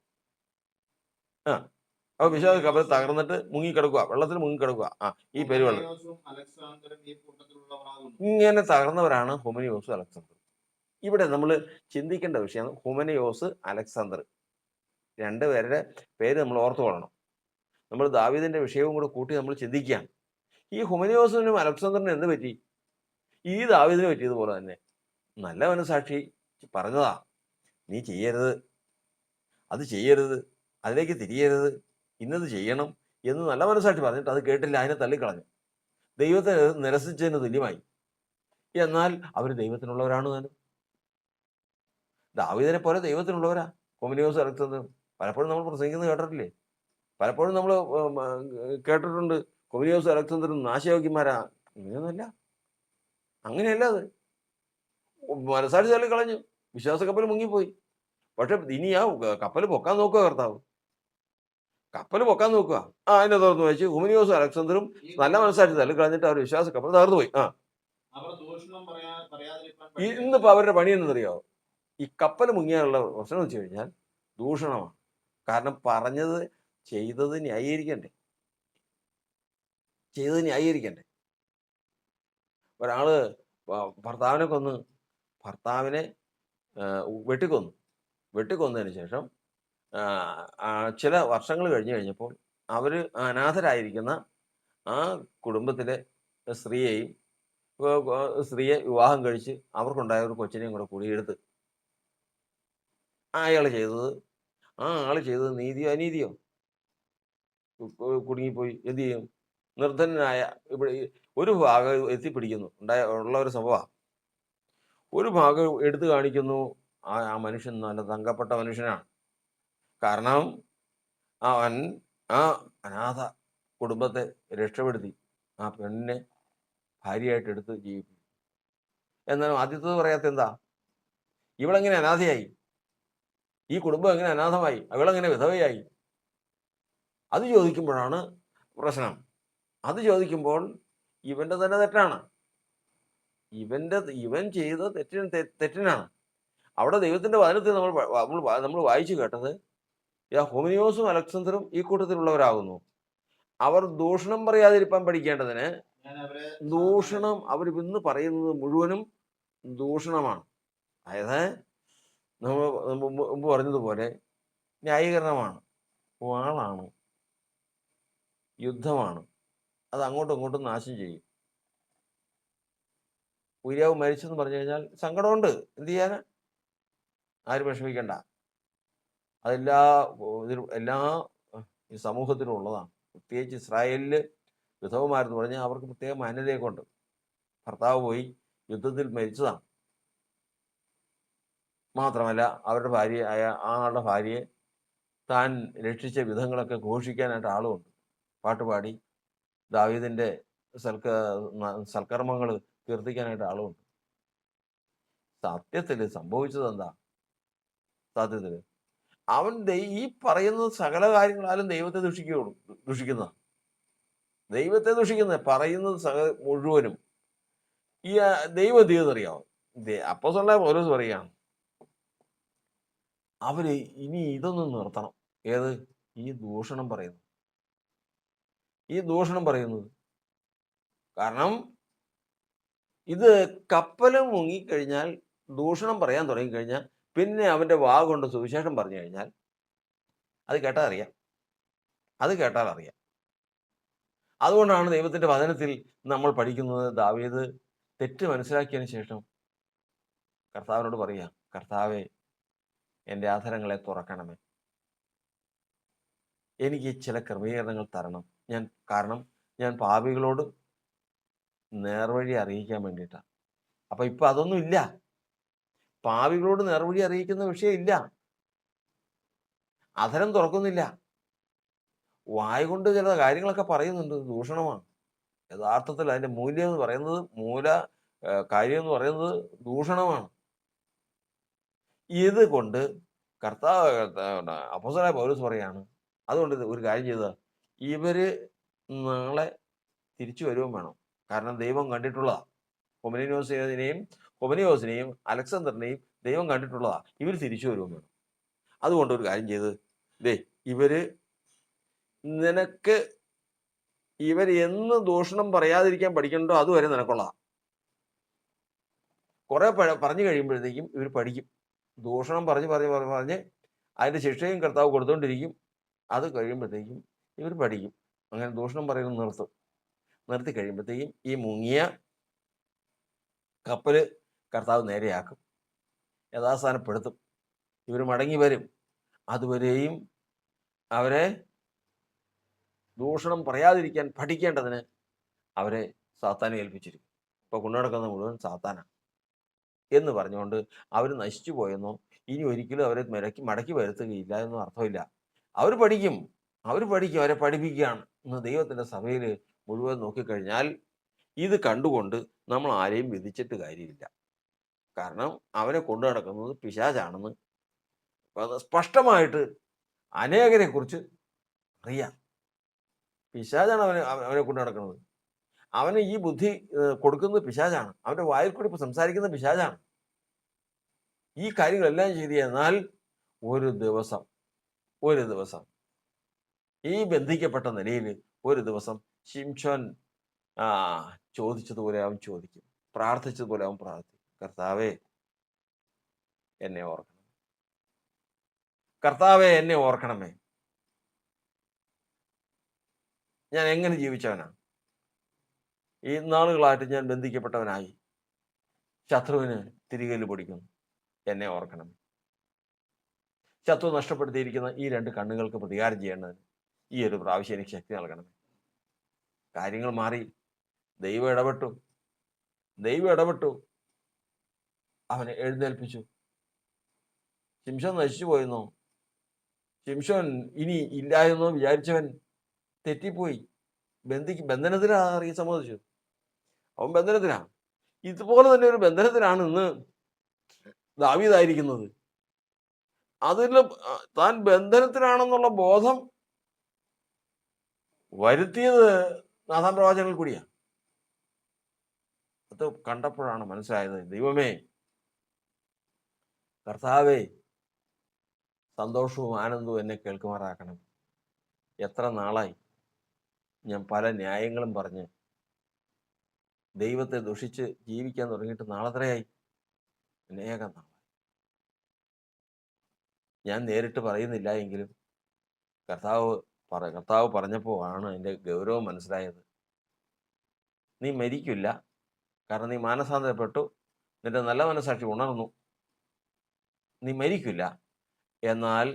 S1: അപ്പൊ വിശ്വാസ കപ്പൽ തകർന്നിട്ട് മുങ്ങിക്കിടക്കുക, വെള്ളത്തിൽ മുങ്ങിക്കിടക്കുക. ഈ പെരുവെള്ളം ഇങ്ങനെ തകർന്നവരാണ് ഹുമനിയോസും അലക്സാണ്ടറും. ഇവിടെ നമ്മൾ ചിന്തിക്കേണ്ട വിഷയം ഹുമനിയോസ്, അലക്സാണ്ടർ, രണ്ടുപേരുടെ പേര് നമ്മൾ ഓർത്തുകൊള്ളണം. നമ്മൾ ദാവീദിന്റെ വിഷയവും കൂടെ കൂട്ടി നമ്മൾ ചിന്തിക്കുകയാണ്. ഈ ഹുമനിയോസിനും അലക്സാണ്ടറിനും എന്ത് പറ്റി? ഈ ദാവീദിന് പറ്റിയതുപോലെ തന്നെ നല്ല മനസാക്ഷി പറഞ്ഞതാ, നീ ചെയ്യരുത്, അത് ചെയ്യരുത്, അതിലേക്ക് തിരിയരുത്, ഇന്നത് ചെയ്യണം എന്ന് നല്ല മനസാക്ഷി പറഞ്ഞിട്ട് അത് കേട്ടില്ല, അതിനെ തള്ളിക്കളഞ്ഞു. ദൈവത്തെ നിരസിച്ചതിന് തുല്യമായി. എന്നാൽ അവർ ദൈവത്തിനുള്ളവരാണ് താനും. ദാവീദിനെ പോലെ ദൈവത്തിനുള്ളവരാ ഹുമനിയോസും അലക്സാണ്ടറും. പലപ്പോഴും നമ്മൾ പ്രസംഗിക്കുന്നത് കേട്ടിട്ടില്ലേ? പലപ്പോഴും നമ്മൾ കേട്ടിട്ടുണ്ട് ഹുമനിയോസും അലക്സാണ്ടറും നാശയോഗ്യന്മാരാ. ഇങ്ങനെയൊന്നുമല്ല, അങ്ങനെയല്ല. അത് മനസാക്ഷി തള്ളിക്കളഞ്ഞു, വിശ്വാസ കപ്പൽ മുങ്ങിപ്പോയി. പക്ഷെ ഇനി ആ കപ്പൽ പൊക്കാൻ നോക്കുക കർത്താവ്, കപ്പൽ പൊക്കാൻ നോക്കുക. അതിനെ തുറന്നു വായിച്ച് ഹുമനിയോസും അലക്സാണ്ടറും നല്ല മനസാക്ഷി തള്ളിക്കളഞ്ഞിട്ട് അവർ വിശ്വാസ കപ്പൽ തകർന്നു പോയി. ഇന്നിപ്പോ അവരുടെ പണി എന്നറിയാവോ? ഈ കപ്പൽ മുങ്ങിയാനുള്ള പ്രശ്നം വെച്ച് കഴിഞ്ഞാൽ ദൂഷണമാണ്. കാരണം പറഞ്ഞത് ചെയ്തത് ന്യായീകരിക്കണ്ടേ. ഒരാള് ഭർത്താവിനെ വെട്ടിക്കൊന്നതിന് ശേഷം ചില വർഷങ്ങൾ കഴിഞ്ഞപ്പോൾ അവർ അനാഥരായിരിക്കുന്ന ആ കുടുംബത്തിലെ സ്ത്രീയെ വിവാഹം കഴിച്ച് അവർക്കുണ്ടായ ഒരു കൊച്ചിനെയും കൂടെ കൂടി എടുത്ത് ആള് ചെയ്തത് നീതിയോ അനീതിയോ? കുടുങ്ങിപ്പോയി. എന്ത് ചെയ്യും? നിർധനനായ ഇവിടെ ഒരു ഭാഗം എത്തിപ്പിടിക്കുന്നു, ഉള്ള ഒരു സംഭവമാണ്. ഒരു ഭാഗം എടുത്തു കാണിക്കുന്നു. ആ മനുഷ്യൻ നല്ല തങ്കപ്പെട്ട മനുഷ്യനാണ്. കാരണം അവൻ ആ അനാഥ കുടുംബത്തെ രക്ഷപ്പെടുത്തി ആ പെണ്ണിനെ ഭാര്യയായിട്ട് എടുത്ത് ജീവിക്കും. എന്നാലും ആദ്യത്തത് പറയാത്ത എന്താ? ഇവളെങ്ങനെ അനാഥയായി? ഈ കുടുംബം എങ്ങനെ അനാഥമായി? അവളെങ്ങനെ വിധവയായി? അത് ചോദിക്കുമ്പോഴാണ് പ്രശ്നം. അത് ചോദിക്കുമ്പോൾ ഇവന്റെ തന്നെ തെറ്റാണ്. ഇവൻ ചെയ്ത തെറ്റിനാണ്. അവിടെ ദൈവത്തിന്റെ വചനത്തിൽ നമ്മൾ വായിച്ചു കേട്ടത് ഹോമിനിയോസും അലക്സാണ്ടറും ഈ കൂട്ടത്തിലുള്ളവരാകുന്നു. അവർ ദൂഷണം പറയാതിരിക്കാൻ പഠിക്കേണ്ടതിന്
S2: ഞാൻ അവരെ
S1: ദൂഷണം അവർ ഇന്ന് പറയുന്നത് മുഴുവനും ദൂഷണമാണ്. അതായത് നമ്മൾ മുമ്പ് പറഞ്ഞതുപോലെ ന്യായീകരണമാണ്, വാളാണ്, യുദ്ധമാണ്. അത് അങ്ങോട്ടും ഇങ്ങോട്ടും നാശം ചെയ്യും. ഊര്യാവ് മരിച്ചെന്ന് പറഞ്ഞു കഴിഞ്ഞാൽ സങ്കടമുണ്ട്, എന്ത് ചെയ്യാന്? ആരും വിഷമിക്കണ്ട. അതെല്ലാ എല്ലാ ഈ സമൂഹത്തിലും ഉള്ളതാണ്. പ്രത്യേകിച്ച് ഇസ്രായേലില് വിധവമാരെന്ന് പറഞ്ഞാൽ അവർക്ക് പ്രത്യേക മാന്യതയൊക്കെ ഉണ്ട്. ഭർത്താവ് പോയി യുദ്ധത്തിൽ മരിച്ചതാണ്. മാത്രമല്ല അവരുടെ ഭാര്യയായ ആളുടെ ഭാര്യയെ താൻ രക്ഷിച്ച വിധങ്ങളൊക്കെ ഘോഷിക്കാനായിട്ട് ആളുമുണ്ട്. പാട്ടുപാടി ദാവീദിന്റെ സൽക്കർമ്മങ്ങൾ കീർത്തിക്കാനായിട്ട് ആളുമുണ്ട്. സത്യത്തിൽ സംഭവിച്ചത് എന്താ? സത്യത്തിൽ അവൻ ഈ പറയുന്ന സകല കാര്യങ്ങളാലും ദൈവത്തെ ദുഷിക്കുന്ന ദൈവത്തെ ദുഷിക്കുന്ന പറയുന്നത് മുഴുവനും ഈ ദൈവം തീർന്നറിയാമോ? അപ്പോസ്തലനായ പൗലോസ് പറയുകയാണ്, അവര് ഇനി ഇതൊന്നും നിർത്തണം. ഏത്? ഈ ദൂഷണം പറയുന്നത്. കാരണം ഇത് കപ്പല് മുങ്ങിക്കഴിഞ്ഞാൽ, ദൂഷണം പറയാൻ തുടങ്ങിക്കഴിഞ്ഞാൽ, പിന്നെ അവന്റെ വാ കൊണ്ട് സുവിശേഷം പറഞ്ഞു കഴിഞ്ഞാൽ അത് കേട്ടാൽ അറിയാം. അതുകൊണ്ടാണ് ദൈവത്തിന്റെ വചനത്തിൽ നമ്മൾ പഠിക്കുന്നത്, ദാവീദ് തെറ്റ് മനസ്സിലാക്കിയതിന് ശേഷം കർത്താവിനോട് പറയാം, കർത്താവേ എൻ്റെ അധരങ്ങളെ തുറക്കണമേ, എനിക്ക് ചില ക്രമീകരണങ്ങൾ തരണം. കാരണം ഞാൻ പാപികളോട് നേർവഴി അറിയിക്കാൻ വേണ്ടിയിട്ടാണ്. അപ്പൊ ഇപ്പൊ അതൊന്നും ഇല്ല. പാപികളോട് നേർവഴി അറിയിക്കുന്ന വിഷയം ഇല്ല. അധരം തുറക്കുന്നില്ല. വായ കൊണ്ട് ചില കാര്യങ്ങളൊക്കെ പറയുന്നുണ്ട്, ദൂഷണമാണ്. യഥാർത്ഥത്തിൽ അതിന്റെ മൂല്യം എന്ന് പറയുന്നത്, കാര്യം എന്ന് പറയുന്നത് ദൂഷണമാണ്. ഇത് കൊണ്ട് അപ്പോസ്തലനായ പൗലോസ് പറയാണ്, അതുകൊണ്ട് ഒരു കാര്യം ചെയ്തത്, ഇവര് നാളെ തിരിച്ചു വരുകയും വേണം. കാരണം ദൈവം കണ്ടിട്ടുള്ളതാ. ഹൊമനിയോസിനെയും അലക്സാണ്ടറിനെയും ദൈവം കണ്ടിട്ടുള്ളതാ. ഇവർ തിരിച്ചു വരുകയും വേണം. അതുകൊണ്ട് ഒരു കാര്യം ചെയ്ത്, ഇവർ എന്ന് ദൂഷണം പറയാതിരിക്കാൻ പഠിക്കണ്ടോ അതുവരെ നിനക്കുള്ളതാ. കുറെ പറഞ്ഞു കഴിയുമ്പോഴത്തേക്കും ഇവർ പഠിക്കും. ദൂഷണം പറഞ്ഞ് അതിന്റെ ശിക്ഷയും കർത്താവ് കൊടുത്തുകൊണ്ടിരിക്കും. അത് കഴിയുമ്പോഴത്തേക്കും ഇവർ പഠിക്കും. അങ്ങനെ ദൂഷണം പറയുന്നത് നിർത്തി കഴിയുമ്പോഴത്തേക്കും ഈ മുങ്ങിയ കപ്പല് കർത്താവ് നേരെയാക്കും, യഥാസ്ഥാനപ്പെടുത്തും. ഇവർ മടങ്ങി വരും. അതുവരെയും അവരെ ദൂഷണം പറയാതിരിക്കാൻ പഠിക്കേണ്ടതിന് അവരെ സാത്താനെ ഏൽപ്പിച്ചിരിക്കും. ഇപ്പൊ കൊണ്ടുനടക്കുന്ന മുഴുവൻ സാത്താനാ എന്ന് പറഞ്ഞുകൊണ്ട് അവർ നശിച്ചു പോയെന്നോ ഇനി ഒരിക്കലും അവരെ മടക്കി വരുത്തുകയില്ല എന്നോ അർത്ഥമില്ല. അവർ പഠിക്കും. അവരെ പഠിപ്പിക്കുകയാണ്. ഇന്ന് ദൈവത്തിന്റെ സഭയിൽ മുഴുവൻ നോക്കിക്കഴിഞ്ഞാൽ ഇത് കണ്ടുകൊണ്ട് നമ്മൾ ആരെയും വിധിച്ചിട്ട് കാര്യമില്ല. കാരണം അവനെ കൊണ്ടു നടക്കുന്നത് പിശാചാണെന്ന് സ്പഷ്ടമായിട്ട് അനേകരെ കുറിച്ച് അറിയാം. പിശാചാണ് അവനെ കൊണ്ടു നടക്കുന്നത്. അവന് ഈ ബുദ്ധി കൊടുക്കുന്നത് പിശാചാണ്. അവന്റെ വായിൽ കൂടി ഇപ്പൊ സംസാരിക്കുന്ന പിശാചാണ്. ഈ കാര്യങ്ങളെല്ലാം ചെയ്ത് എന്നാൽ ഒരു ദിവസം ഈ ബന്ധിക്കപ്പെട്ട നിലയിൽ ഒരു ദിവസം ശിംശോൻ ചോദിച്ചതുപോലെ അവൻ ചോദിക്കും, പ്രാർത്ഥിച്ചതുപോലെ അവൻ പ്രാർത്ഥിക്കും, കർത്താവേ എന്നെ ഓർക്കണമേ. ഞാൻ എങ്ങനെ ജീവിച്ചവനാ? ഈ നാളുകളായിട്ട് ഞാൻ ബന്ധിക്കപ്പെട്ടവനായി, ശത്രുവിന് തിരികെ പൊടിക്കുന്നു. എന്നെ ഓർക്കണം. ശത്രു നഷ്ടപ്പെടുത്തിയിരിക്കുന്ന ഈ 2 കണ്ണുകൾക്ക് പ്രതികാരം ചെയ്യേണ്ടതിന് ഈ ഒരു പ്രാവശ്യം എനിക്ക് ശക്തി നൽകണമേ. കാര്യങ്ങൾ മാറി. ദൈവം ഇടപെട്ടു. അവനെ എഴുന്നേൽപ്പിച്ചു. ശിംശോൻ നശിച്ചു പോയെന്നോ, ശിംശോൻ ഇനി ഇല്ല എന്നോ വിചാരിച്ചവൻ തെറ്റിപ്പോയി. ബന്ധനത്തിലാണ് സമ്മതിച്ചു. അവൻ ബന്ധനത്തിലാണ്. ഇതുപോലെ തന്നെ ഒരു ബന്ധനത്തിലാണ് ഇന്ന് ദാവീദായിരിക്കുന്നത്. അതിൽ താൻ ബന്ധനത്തിലാണെന്നുള്ള ബോധം വരുത്തിയത് നാഥാൻ പ്രവാചകനിൽ കൂടിയാണ്. അത് കണ്ടപ്പോഴാണ് മനസ്സിലായത്, ദൈവമേ, കർത്താവേ, സന്തോഷവും ആനന്ദവും എന്നെ കേൾക്കുമാറാക്കണം. എത്ര നാളായി ഞാൻ പല ന്യായങ്ങളും പറഞ്ഞ് ദൈവത്തെ ദുഷിച്ച് ജീവിക്കാൻ തുടങ്ങിയിട്ട് നാളെത്രയായി? അനേകം നാളായി. ഞാൻ നേരിട്ട് പറയുന്നില്ല എങ്കിലും കർത്താവ് പറഞ്ഞപ്പോൾ ആണ് എൻ്റെ ഗൗരവം മനസ്സിലായത്. നീ മരിക്കില്ല, കാരണം നീ മാനസാന്തരപ്പെട്ടു, നിന്റെ നല്ല മനസ്സാക്ഷി ഉണർന്നു, നീ മരിക്കില്ല. എന്നാൽ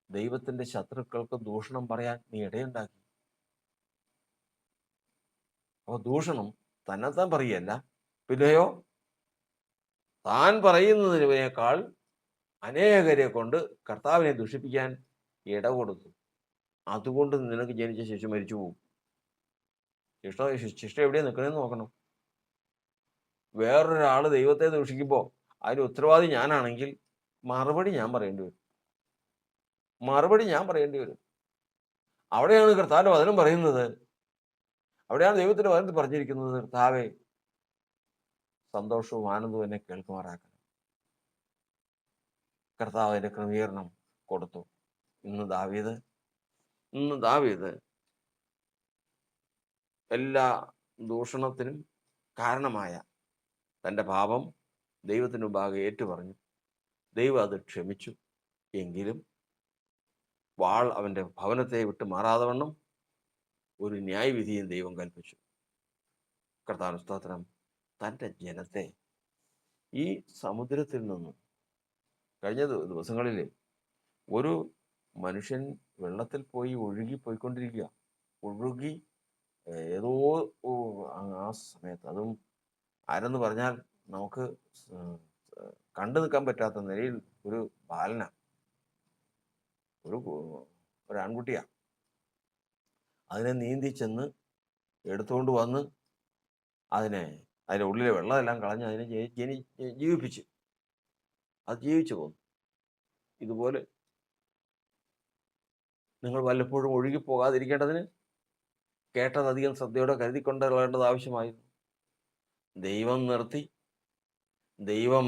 S1: ദൈവത്തിൻ്റെ ശത്രുക്കൾക്ക് ദൂഷണം പറയാൻ നീ ഇടയുണ്ടാക്കി. അപ്പോൾ ദൂഷണം തന്നെത്താൻ പറയുകയല്ല, പിന്നെയോ താൻ പറയുന്നതിനേക്കാൾ അനേകരെ കൊണ്ട് കർത്താവിനെ ദുഷിപ്പിക്കാൻ ഇട കൊടുത്തു. അതുകൊണ്ട് നിനക്ക് ജനിച്ച ശിശു മരിച്ചു പോകും. ശിക്ഷ എവിടെയാണ് നിൽക്കണമെന്ന് നോക്കണം. വേറൊരാൾ ദൈവത്തെ ദൂഷിക്കുമ്പോൾ അതിന് ഉത്തരവാദി ഞാനാണെങ്കിൽ മറുപടി ഞാൻ പറയേണ്ടി വരും. അവിടെയാണ് കർത്താവിൻ്റെ വചനം പറയുന്നത്, അവിടെയാണ് ദൈവത്തിൻ്റെ വചനത്തിൽ പറഞ്ഞിരിക്കുന്നത്, കർത്താവേ, സന്തോഷവും ആനന്ദവും എന്നെ കേൾക്കുമാറാക്കണം. കർത്താവിൻ്റെ ക്രമീകരണം കൊടുത്തു. ഇന്ന് ദാവീദ് എല്ലാ ദൂഷണത്തിനും കാരണമായ തൻ്റെ പാപം ദൈവത്തിന് മുമ്പാകെ ഏറ്റുപറഞ്ഞു. ദൈവം അത് ക്ഷമിച്ചു. എങ്കിലും വാൾ അവൻ്റെ ഭവനത്തെ വിട്ട് മാറാതെ വണ്ണം ഒരു ന്യായവിധിയും ദൈവം കൽപ്പിച്ചു. കർത്താവിന് സ്തോത്രം. തൻ്റെ ജനത്തെ ഈ സമുദ്രത്തിൽ നിന്നും, കഴിഞ്ഞ ദിവസങ്ങളിൽ ഒരു മനുഷ്യൻ വെള്ളത്തിൽ പോയിക്കൊണ്ടിരിക്കുക, ഏതോ ആ സമയത്ത്, അതും ആരെന്ന് പറഞ്ഞാൽ നമുക്ക് കണ്ടു നിൽക്കാൻ പറ്റാത്ത നിലയിൽ ഒരു ബാലന, ഒരു ആൺകുട്ടിയാ. അതിനെ നീന്തി ചെന്ന് എടുത്തുകൊണ്ട് വന്ന് അതിൻ്റെ ഉള്ളിലെ വെള്ളമെല്ലാം കളഞ്ഞ് അതിനെ ജീവിപ്പിച്ച് അത് ജീവിച്ചു പോന്നു. ഇതുപോലെ നിങ്ങൾ വല്ലപ്പോഴും ഒഴുകിപ്പോകാതിരിക്കേണ്ടതിന് കേട്ടതധികം ശ്രദ്ധയോടെ കരുതിക്കൊണ്ടുള്ളേണ്ടത് ആവശ്യമായിരുന്നു. ദൈവം നിർത്തി, ദൈവം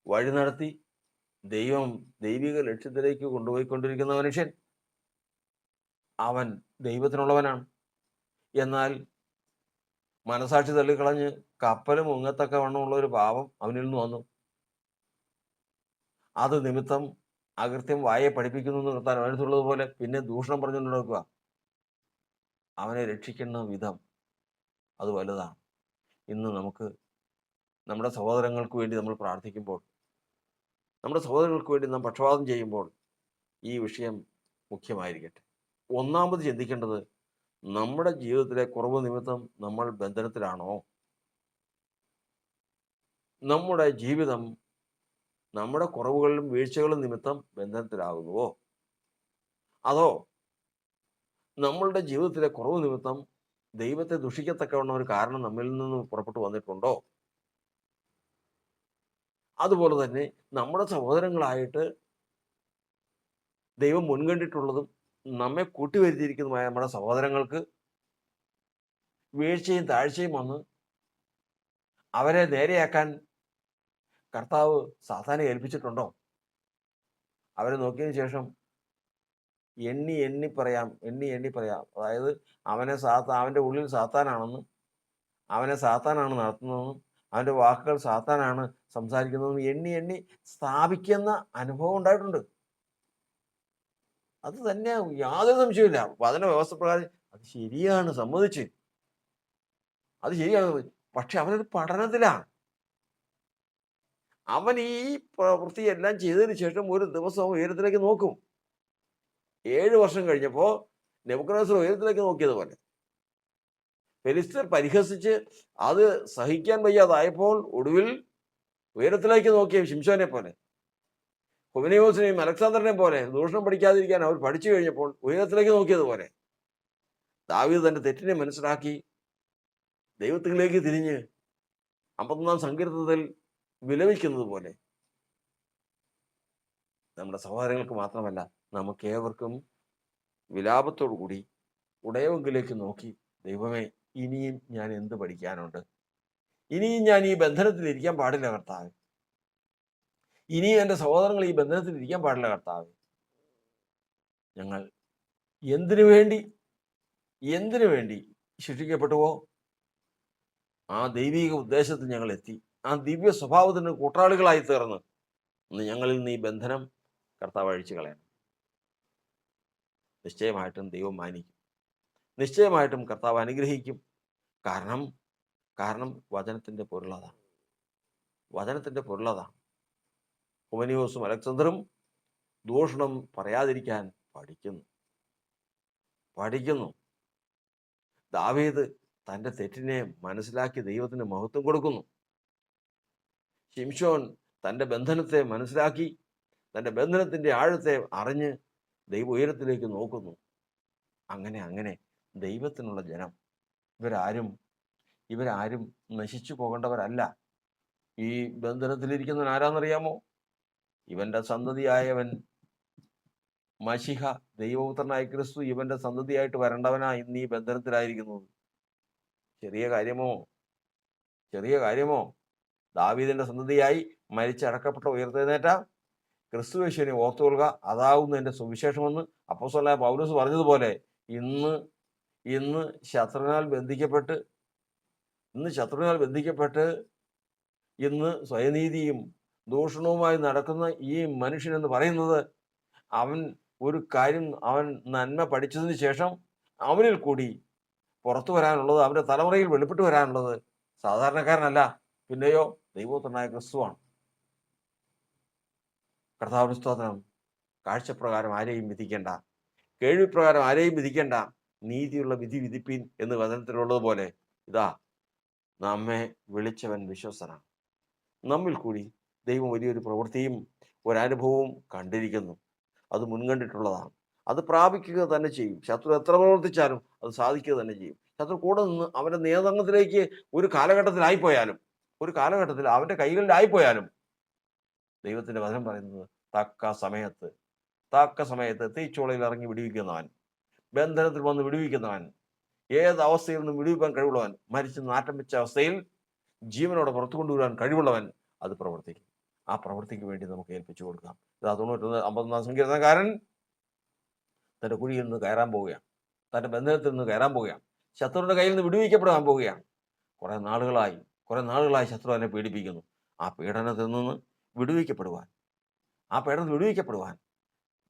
S1: വഴി നടത്തി, ദൈവം ദൈവിക ലക്ഷ്യത്തിലേക്ക് കൊണ്ടുപോയിക്കൊണ്ടിരിക്കുന്ന മനുഷ്യൻ അവൻ ദൈവത്തിനുള്ളവനാണ്. എന്നാൽ മനസാക്ഷി തള്ളിക്കളഞ്ഞ് കപ്പലും മുങ്ങത്തക്ക വണ്ണമുള്ള ഒരു പാപം അവനിൽ നിന്ന് വന്നു. അത് നിമിത്തം അകൃത്യം വായെ പഠിപ്പിക്കുന്നു എന്ന് നിർത്താൻ അടുത്തുള്ളതുപോലെ പിന്നെ ദൂഷണം പറഞ്ഞുകൊണ്ട് നടക്കുക. അവനെ രക്ഷിക്കുന്ന വിധം അത് വലുതാണ്. ഇന്ന് നമുക്ക് നമ്മുടെ സഹോദരങ്ങൾക്ക് വേണ്ടി നമ്മൾ പ്രാർത്ഥിക്കുമ്പോൾ, നമ്മുടെ സഹോദരങ്ങൾക്ക് വേണ്ടി നാം പക്ഷപാതം ചെയ്യുമ്പോൾ ഈ വിഷയം മുഖ്യമായിരിക്കട്ടെ. ഒന്നാമത് ചിന്തിക്കേണ്ടത്, നമ്മുടെ ജീവിതത്തിലെ കുറവ് നിമിത്തം നമ്മൾ ബന്ധനത്തിലാണോ? നമ്മുടെ ജീവിതം നമ്മുടെ കുറവുകളിലും വീഴ്ചകളും നിമിത്തം ബന്ധനത്തിലാകുന്നുവോ? അതോ നമ്മളുടെ ജീവിതത്തിലെ കുറവ് നിമിത്തം ദൈവത്തെ ദുഷിക്കത്തക്കവണ്ണം ഒരു കാരണം നമ്മിൽ നിന്ന് പുറപ്പെട്ടു വന്നിട്ടുണ്ടോ? അതുപോലെ തന്നെ നമ്മുടെ സഹോദരങ്ങളായിട്ട് ദൈവം മുൻകണ്ടിട്ടുള്ളതും നമ്മെ കൂട്ടിവരുത്തിയിരിക്കുന്നതുമായ നമ്മുടെ സഹോദരങ്ങൾക്ക് വീഴ്ചയും താഴ്ചയും വന്ന് അവരെ നേരെയാക്കാൻ കർത്താവ് സാത്താനെ ഏൽപ്പിച്ചിട്ടുണ്ടോ? അവരെ നോക്കിയതിന് ശേഷം എണ്ണി പറയാം. അതായത് അവൻ്റെ ഉള്ളിൽ സാത്താനാണെന്നും, അവനെ സാത്താനാണ് നടത്തുന്നതെന്നും, അവൻ്റെ വാക്കുകൾ സാത്താനാണ് സംസാരിക്കുന്നതെന്നും എണ്ണി സ്ഥാപിക്കുന്ന അനുഭവം ഉണ്ടായിട്ടുണ്ട്. അത് തന്നെ, യാതൊരു സംശയമില്ല. വചന വ്യവസ്ഥ പ്രകാരം അത് ശരിയാണ്, സമ്മതിച്ച്, അത് ശരിയാണ്. പക്ഷെ അവനൊരു പഠനത്തിലാണ്. അവൻ ഈ പ്രവൃത്തിയെല്ലാം ചെയ്തതിന് ശേഷം ഒരു ദിവസം ഉയരത്തിലേക്ക് നോക്കും. 7 വർഷം കഴിഞ്ഞപ്പോൾ നെബൂഖദ്നേസർ ഉയരത്തിലേക്ക് നോക്കിയതുപോലെ ഫെലിസ്ത്യർ പരിഹസിച്ച് അത് സഹിക്കാൻ വയ്യാതായപ്പോൾ ഒടുവിൽ ഉയരത്തിലേക്ക് നോക്കിയ ശിംശോനെ പോലെ, ഹുമനയോസിനെയും അലക്സാണ്ടറിനെ പോലെ ദൂഷണം പഠിക്കാതിരിക്കാൻ അവർ പഠിച്ചു കഴിഞ്ഞപ്പോൾ ഉയരത്തിലേക്ക് നോക്കിയതുപോലെ ദാവീദ് തന്റെ തെറ്റിനെ മനസ്സിലാക്കി ദൈവത്തിലേക്ക് തിരിഞ്ഞ് 51 സങ്കീർത്തനത്തിൽ വിലപിക്കുന്നത് പോലെ നമ്മുടെ സഹോദരങ്ങൾക്ക് മാത്രമല്ല നമുക്കേവർക്കും വിലാപത്തോടു കൂടി ഉടയവെങ്കിലേക്ക് നോക്കി, ദൈവമേ, ഇനിയും ഞാൻ എന്ത് പഠിക്കാനുണ്ട്? ഇനിയും ഞാൻ ഈ ബന്ധനത്തിൽ ഇരിക്കാൻ പാടില്ല കർത്താവേ. ഇനിയും എൻ്റെ സഹോദരങ്ങൾ ഈ ബന്ധനത്തിൽ ഇരിക്കാൻ പാടില്ല കർത്താവേ. ഞങ്ങൾ എന്തിനു വേണ്ടി ശിക്ഷിക്കപ്പെട്ടുവോ ആ ദൈവിക ഉദ്ദേശത്തിൽ ഞങ്ങൾ എത്തി. ആ ദിവ്യ സ്വഭാവത്തിന് കൂട്ടാളികളായി തീർന്ന് ഇന്ന് ഞങ്ങളിൽ നിന്ന് ഈ ബന്ധനം കർത്താവ് അഴിച്ചു കളയണം. നിശ്ചയമായിട്ടും ദൈവം മാനിക്കും. നിശ്ചയമായിട്ടും കർത്താവ് അനുഗ്രഹിക്കും. കാരണം വചനത്തിൻ്റെ പൊരുളതാണ്. വചനത്തിൻ്റെ പൊരുളതാണ്. ഹുമനിയോസും അലക്സാണ്ടറും ദൂഷണം പറയാതിരിക്കാൻ പഠിക്കുന്നു. ദാവീദ് തൻ്റെ തെറ്റിനെ മനസ്സിലാക്കി ദൈവത്തിന് മഹത്വം കൊടുക്കുന്നു. ശിംശോൻ തൻ്റെ ബന്ധനത്തെ മനസ്സിലാക്കി തൻ്റെ ബന്ധനത്തിൻ്റെ ആഴത്തെ അറിഞ്ഞ് ദൈവ ഉയരത്തിലേക്ക് നോക്കുന്നു. അങ്ങനെ ദൈവത്തിനുള്ള ജനം ഇവരാരും നശിച്ചു പോകേണ്ടവരല്ല. ഈ ബന്ധനത്തിലിരിക്കുന്നവൻ ആരാന്നറിയാമോ? ഇവന്റെ സന്തതിയായവൻ മശിഹ, ദൈവപുത്രനായ ക്രിസ്തു ഇവന്റെ സന്തതിയായിട്ട് വരേണ്ടവനാ ഇന്ന് ഈ ബന്ധനത്തിലായിരിക്കുന്നത്. ചെറിയ കാര്യമോ? ദാവീദിന്റെ സന്തതിയായി മരിച്ചടക്കപ്പെട്ട ഉയർത്തെഴുന്നേറ്റ ക്രിസ്തുയേശുവിനെ ഓർത്തുകൊള്ളുക, അതാവുന്നു എൻ്റെ സുവിശേഷമെന്ന് അപ്പോസ്തലനായ പൗലോസ് പറഞ്ഞതുപോലെ ഇന്ന് ശത്രുവിനാൽ ബന്ധിക്കപ്പെട്ട് ഇന്ന് സ്വയനീതിയും ദൂഷണവുമായി നടക്കുന്ന ഈ മനുഷ്യനെന്ന് പറയുന്നത്, അവൻ നന്മ പഠിച്ചതിന് ശേഷം അവനിൽ കൂടി പുറത്തു വരാനുള്ളത്, അവൻ്റെ തലമുറയിൽ വെളിപ്പെട്ട് വരാനുള്ളത് സാധാരണക്കാരനല്ല, പിന്നെയോ ദൈവപുത്രനായ ക്രിസ്തുവാണ്. കർത്താവിന് സ്തോത്രം. കാഴ്ചപ്രകാരം ആരെയും വിധിക്കേണ്ട, കേൾവിപ്രകാരം ആരെയും വിധിക്കേണ്ട, നീതിയുള്ള വിധി വിധിപ്പീൻ എന്ന് വചനത്തിലുള്ളതുപോലെ ഇതാ നമ്മെ വിളിച്ചവൻ വിശ്വസ്തനാണ്. നമ്മിൽ കൂടി ദൈവം വലിയൊരു പ്രവൃത്തിയും ഒരനുഭവവും കണ്ടിരിക്കുന്നു. അത് മുൻകണ്ടിട്ടുള്ളതാണ്. അത് പ്രാപിക്കുക തന്നെ ചെയ്യും. ശത്രു എത്ര പ്രവർത്തിച്ചാലും അത് സാധിക്കുക തന്നെ ചെയ്യും. ശത്രു കൂടെ നിന്ന് അവൻ്റെ നിയന്ത്രണത്തിലേക്ക് ഒരു കാലഘട്ടത്തിൽ അവൻ്റെ കൈകളിലായിപ്പോയാലും ദൈവത്തിൻ്റെ വചനം പറയുന്നത് തക്ക സമയത്ത് തീച്ചോളയിൽ ഇറങ്ങി വിടുവിക്കുന്നവൻ, ബന്ധനത്തിൽ വന്ന് വിടുവിക്കുന്നവൻ, ഏത് അവസ്ഥയിൽ നിന്നും വിടുവിക്കാൻ കഴിവുള്ളവൻ, മരിച്ച് നാറ്റം വെച്ച അവസ്ഥയിൽ ജീവനോടെ പുറത്തു കൊണ്ടുവരാൻ കഴിവുള്ളവൻ അത് പ്രവർത്തിക്കും. ആ പ്രവൃത്തിക്ക് വേണ്ടി നമുക്ക് ഏൽപ്പിച്ചു കൊടുക്കാം. 51 സങ്കീർത്തനക്കാരൻ തൻ്റെ കുഴിയിൽ നിന്ന് കയറാൻ പോവുകയാണ്. തൻ്റെ ബന്ധനത്തിൽ നിന്ന് കയറാൻ പോവുകയാണ്. ശത്രുവിൻ്റെ കയ്യിൽ നിന്ന് വിടുവിക്കപ്പെടാൻ പോവുകയാണ്. കുറെ നാളുകളായി ശത്രു അവനെ പീഡിപ്പിക്കുന്നു. ആ പീഡനത്തിൽ നിന്ന് വിടുവിക്കപ്പെടുവാൻ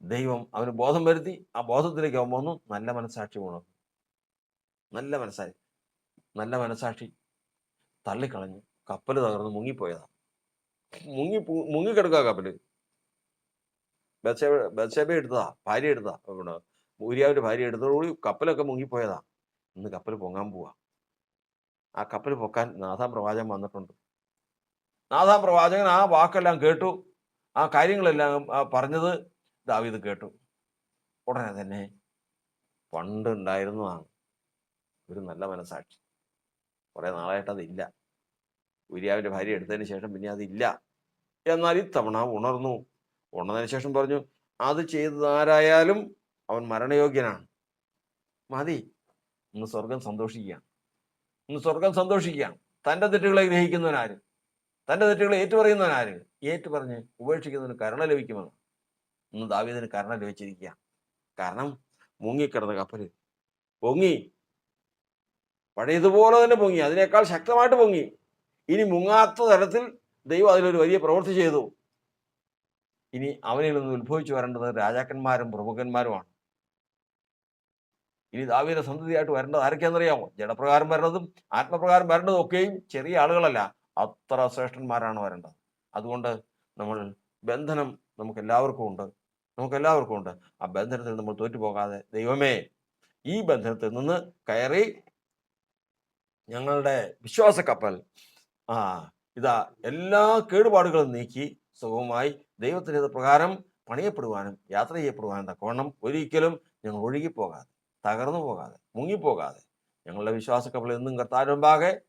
S1: ദൈവം അവന് ബോധം വരുത്തി. ആ ബോധത്തിലേക്ക് അവൻ വന്നു. നല്ല മനസാക്ഷി തള്ളിക്കളഞ്ഞ് കപ്പൽ തകർന്ന് മുങ്ങിപ്പോയതാണ്. മുങ്ങിക്കിടക്കുക കപ്പല്. ബത്ശേബ എടുത്തതാ, ഭാര്യ എടുത്തതാ, ഊരിയാവിന്റെ ഭാര്യ എടുത്തതോടുകൂടി കപ്പലൊക്കെ മുങ്ങിപ്പോയതാ. ഇന്ന് കപ്പൽ പൊങ്ങാൻ പോവാ. ആ കപ്പൽ പൊക്കാൻ നാഥാൻ പ്രവാചകൻ വന്നിട്ടുണ്ട്. നാഥാൻ പ്രവാചകൻ ആ വാക്കെല്ലാം കേട്ടു. ആ കാര്യങ്ങളെല്ലാം പറഞ്ഞത് ദാവീദ് കേട്ടു. ഉടനെ തന്നെ പണ്ട് ഉണ്ടായിരുന്നതാണ് ഒരു നല്ല മനസാക്ഷി. കുറെ നാളായിട്ട് അതില്ല. ഊരിയാവിന്റെ ഭാര്യ എടുത്തതിന് ശേഷം പിന്നെ അതില്ല. എന്നാൽ ഇത്തവണ ഉണർന്നതിന് ശേഷം പറഞ്ഞു, അത് ചെയ്തതാരായാലും അവൻ മരണയോഗ്യനാണ്. മതി. ഇന്ന് സ്വർഗം സന്തോഷിക്കുകയാണ്. തൻ്റെ തെറ്റുകളെ ഗ്രഹിക്കുന്നവനാര്? തൻ്റെ തെറ്റുകളെ ഏറ്റുപറയുന്നവനാര്? ഏറ്റുപറഞ്ഞ് ഉപേക്ഷിക്കുന്നതിന് കരുണ ലഭിക്കുമെന്ന് ഇന്ന് ദാവീദിന് കരുണ ലഭിച്ചിരിക്കുക. കാരണം മുങ്ങിക്കിടന്ന കപ്പല് പൊങ്ങി, പഴയതുപോലെ തന്നെ പൊങ്ങി, അതിനേക്കാൾ ശക്തമായിട്ട് പൊങ്ങി. ഇനി മുങ്ങാത്ത തരത്തിൽ ദൈവം അതിലൊരു വലിയ പ്രവൃത്തി ചെയ്തു. ഇനി അവനിൽ നിന്ന് ഉത്ഭവിച്ചു വരേണ്ടത് രാജാക്കന്മാരും പ്രമുഖന്മാരുമാണ്. ഇനി ദാവീദിന്റെ സന്തതിയായിട്ട് വരേണ്ടത് ആരൊക്കെയാണെന്നറിയാമോ? ജഡപ്രകാരം വരണതും ആത്മപ്രകാരം വരേണ്ടതും ഒക്കെയും ചെറിയ ആളുകളല്ല, അത്ര ശ്രേഷ്ഠന്മാരാണ് വരേണ്ടത്. അതുകൊണ്ട് ബന്ധനം നമുക്കെല്ലാവർക്കും ഉണ്ട്. ആ ബന്ധനത്തിൽ നമ്മൾ തോറ്റുപോകാതെ, ദൈവമേ, ഈ ബന്ധനത്തിൽ നിന്ന് കയറി ഞങ്ങളുടെ വിശ്വാസ കപ്പൽ ഇതാ എല്ലാ കേടുപാടുകളും നീക്കി സുഖമായി ദൈവത്തിൻ്റെ പ്രകാരം പണിയപ്പെടുവാനും യാത്ര ചെയ്യപ്പെടുവാനും തക്കവണ്ണം ഒരിക്കലും ഞങ്ങൾ ഒഴുകിപ്പോകാതെ തകർന്നു പോകാതെ, മുങ്ങിപ്പോകാതെ ഞങ്ങളുടെ വിശ്വാസ കപ്പൽ എന്നും കർത്താവിന്റെ മുമ്പാകെ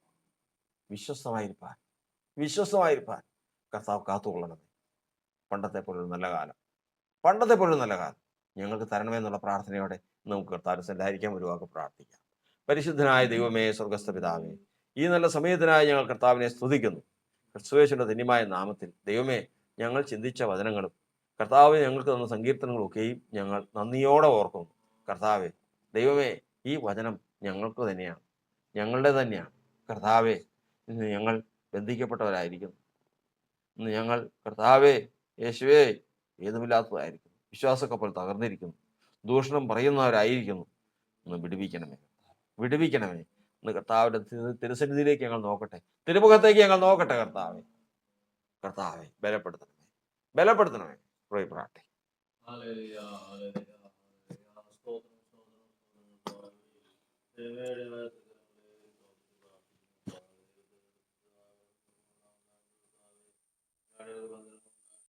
S1: വിശ്വസ്തമായിരിക്കാൻ കർത്താവ് കാത്തുകൊള്ളണമേ. പണ്ടത്തെ പോലൊരു നല്ല കാലം ഞങ്ങൾക്ക് തരണമെന്നുള്ള പ്രാർത്ഥനയോടെ നമുക്ക് കർത്താവിന്റെ സന്നിധാനിക്കാൻ ഒരു വാക്ക് പ്രാർത്ഥിക്കാം. പരിശുദ്ധനായ ദൈവമേ, സ്വർഗസ്ഥ പിതാവേ, ഈ നല്ല സമയത്തിനായി ഞങ്ങൾ കർത്താവിനെ സ്തുതിക്കുന്നു. ക്രിസ്തുയേശുവിന്റെ ധന്യമായ നാമത്തിൽ ദൈവമേ, ഞങ്ങൾ ചിന്തിച്ച വചനങ്ങളും കർത്താവ് ഞങ്ങൾക്ക് തന്ന സങ്കീർത്തനങ്ങളും ഒക്കെയും ഞങ്ങൾ നന്ദിയോടെ ഓർക്കുന്നു. കർത്താവെ ദൈവമേ, ഈ വചനം ഞങ്ങൾക്ക് തന്നെയാണ്, ഞങ്ങളുടെ തന്നെയാണ്. കർത്താവെ, ഇന്ന് ഞങ്ങൾ ബന്ധിക്കപ്പെട്ടവരായിരിക്കുന്നു. ഇന്ന് ഞങ്ങൾ കർത്താവെ യേശുവേ ഏതുമില്ലാത്തതായിരിക്കുന്നു. വിശ്വാസക്കപ്പൽ തകർന്നിരിക്കുന്നു. ദൂഷണം പറയുന്നവരായിരിക്കുന്നു. ഇന്ന് വിടുവിക്കണമേ. ഇന്ന് കർത്താവിന്റെ തിരുസന്നിധിയിലേക്ക് ഞങ്ങൾ നോക്കട്ടെ, തിരുമുഖത്തേക്ക് ഞങ്ങൾ നോക്കട്ടെ. കർത്താവെ ബലപ്പെടുത്തണമേ. പ്രാർത്ഥി.
S2: ഹല്ലേലൂയ.